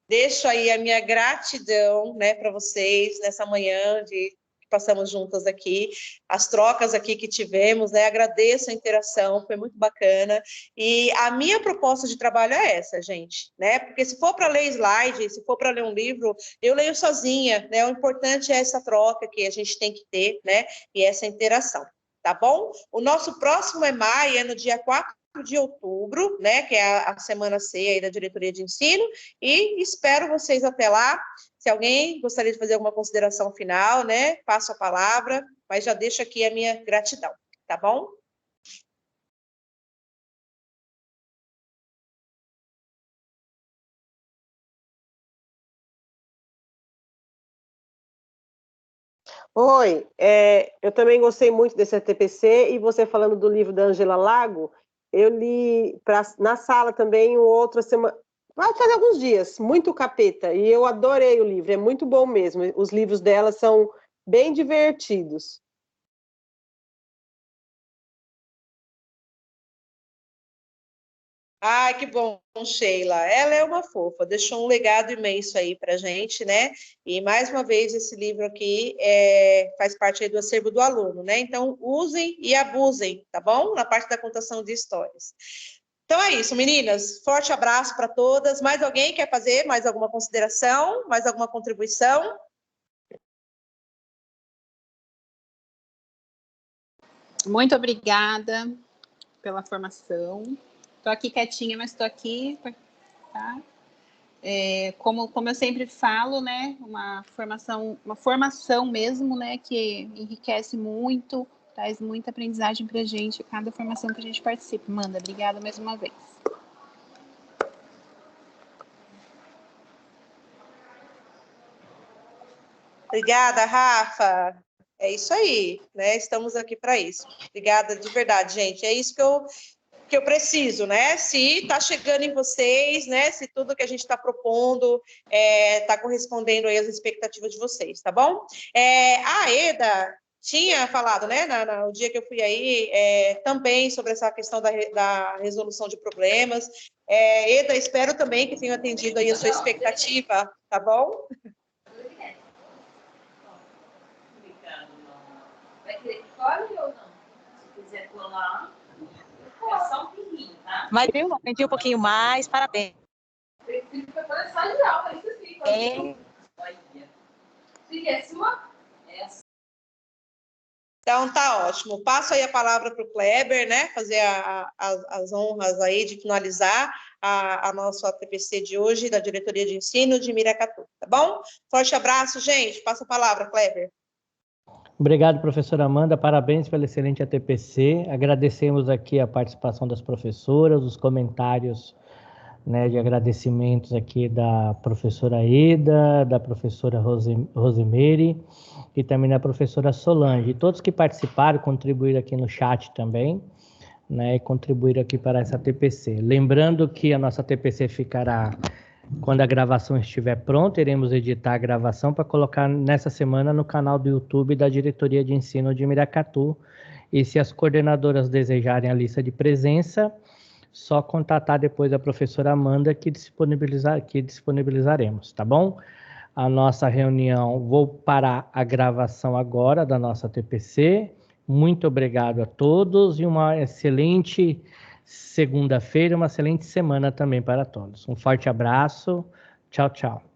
Deixo aí a minha gratidão, né, para vocês nessa manhã que passamos juntas aqui, as trocas aqui que tivemos, né, agradeço a interação, foi muito bacana, e a minha proposta de trabalho é essa, gente, né, porque se for para ler slide, se for para ler um livro, eu leio sozinha, né, o importante é essa troca que a gente tem que ter, né, e essa interação, tá bom? O nosso próximo EMAI é no dia 4 de outubro, né, que é a semana C aí da diretoria de ensino, e espero vocês até lá. Se alguém gostaria de fazer alguma consideração final, né, passo a palavra, mas já deixo aqui a minha gratidão, tá bom? Oi, eu também gostei muito desse ATPC, e você falando do livro da Angela Lago, eu li na sala também outra semana, vai fazer alguns dias, muito capeta, e eu adorei o livro, é muito bom mesmo, os livros dela são bem divertidos. Ai, que bom, Sheila. Ela é uma fofa, deixou um legado imenso aí para gente, né? E mais uma vez esse livro aqui faz parte aí do acervo do aluno, né? Então usem e abusem, tá bom? Na parte da contação de histórias. Então é isso, meninas. Forte abraço para todas. Mais alguém quer fazer mais alguma consideração, mais alguma contribuição? Muito obrigada pela formação. Estou aqui quietinha, mas estou aqui, tá? Como eu sempre falo, né? Uma formação mesmo, né? Que enriquece muito, traz muita aprendizagem para a gente, cada formação que a gente participa. Amanda, obrigada mais uma vez. Obrigada, Rafa. É isso aí, né? Estamos aqui para isso. Obrigada de verdade, gente. É isso que eu preciso, né? Se está chegando em vocês, né? Se tudo que a gente está propondo está correspondendo aí às expectativas de vocês, tá bom? A Eda tinha falado, né? No dia que eu fui aí, também sobre essa questão da resolução de problemas. Eda, espero também que tenha atendido aí a sua expectativa, tá bom? Vai querer que colhe ou não? Se quiser colar, é só um pinguinho, tá? Mas eu aprendi um pouquinho mais, parabéns. Prefiro que for só de aula, isso sim. Se quer sua, Então, tá ótimo. Passo aí a palavra para o Kleber, né? Fazer as honras aí de finalizar a nossa ATPC de hoje, da Diretoria de Ensino de Miracatu, tá bom? Forte abraço, gente. Passa a palavra, Kleber. Obrigado, professora Amanda. Parabéns pela excelente ATPC. Agradecemos aqui a participação das professoras, os comentários, né, de agradecimentos aqui da professora Eda, da professora Rosemary e também da professora Solange. E todos que participaram, contribuíram aqui no chat também, né, e contribuíram aqui para essa ATPC. Lembrando que a nossa ATPC ficará, quando a gravação estiver pronta, iremos editar a gravação para colocar nessa semana no canal do YouTube da Diretoria de Ensino de Miracatu. E se as coordenadoras desejarem a lista de presença, só contatar depois a professora Amanda que disponibilizaremos, tá bom? A nossa reunião, vou parar a gravação agora da nossa TPC. Muito obrigado a todos e uma excelente segunda-feira, uma excelente semana também para todos. Um forte abraço. Tchau, tchau.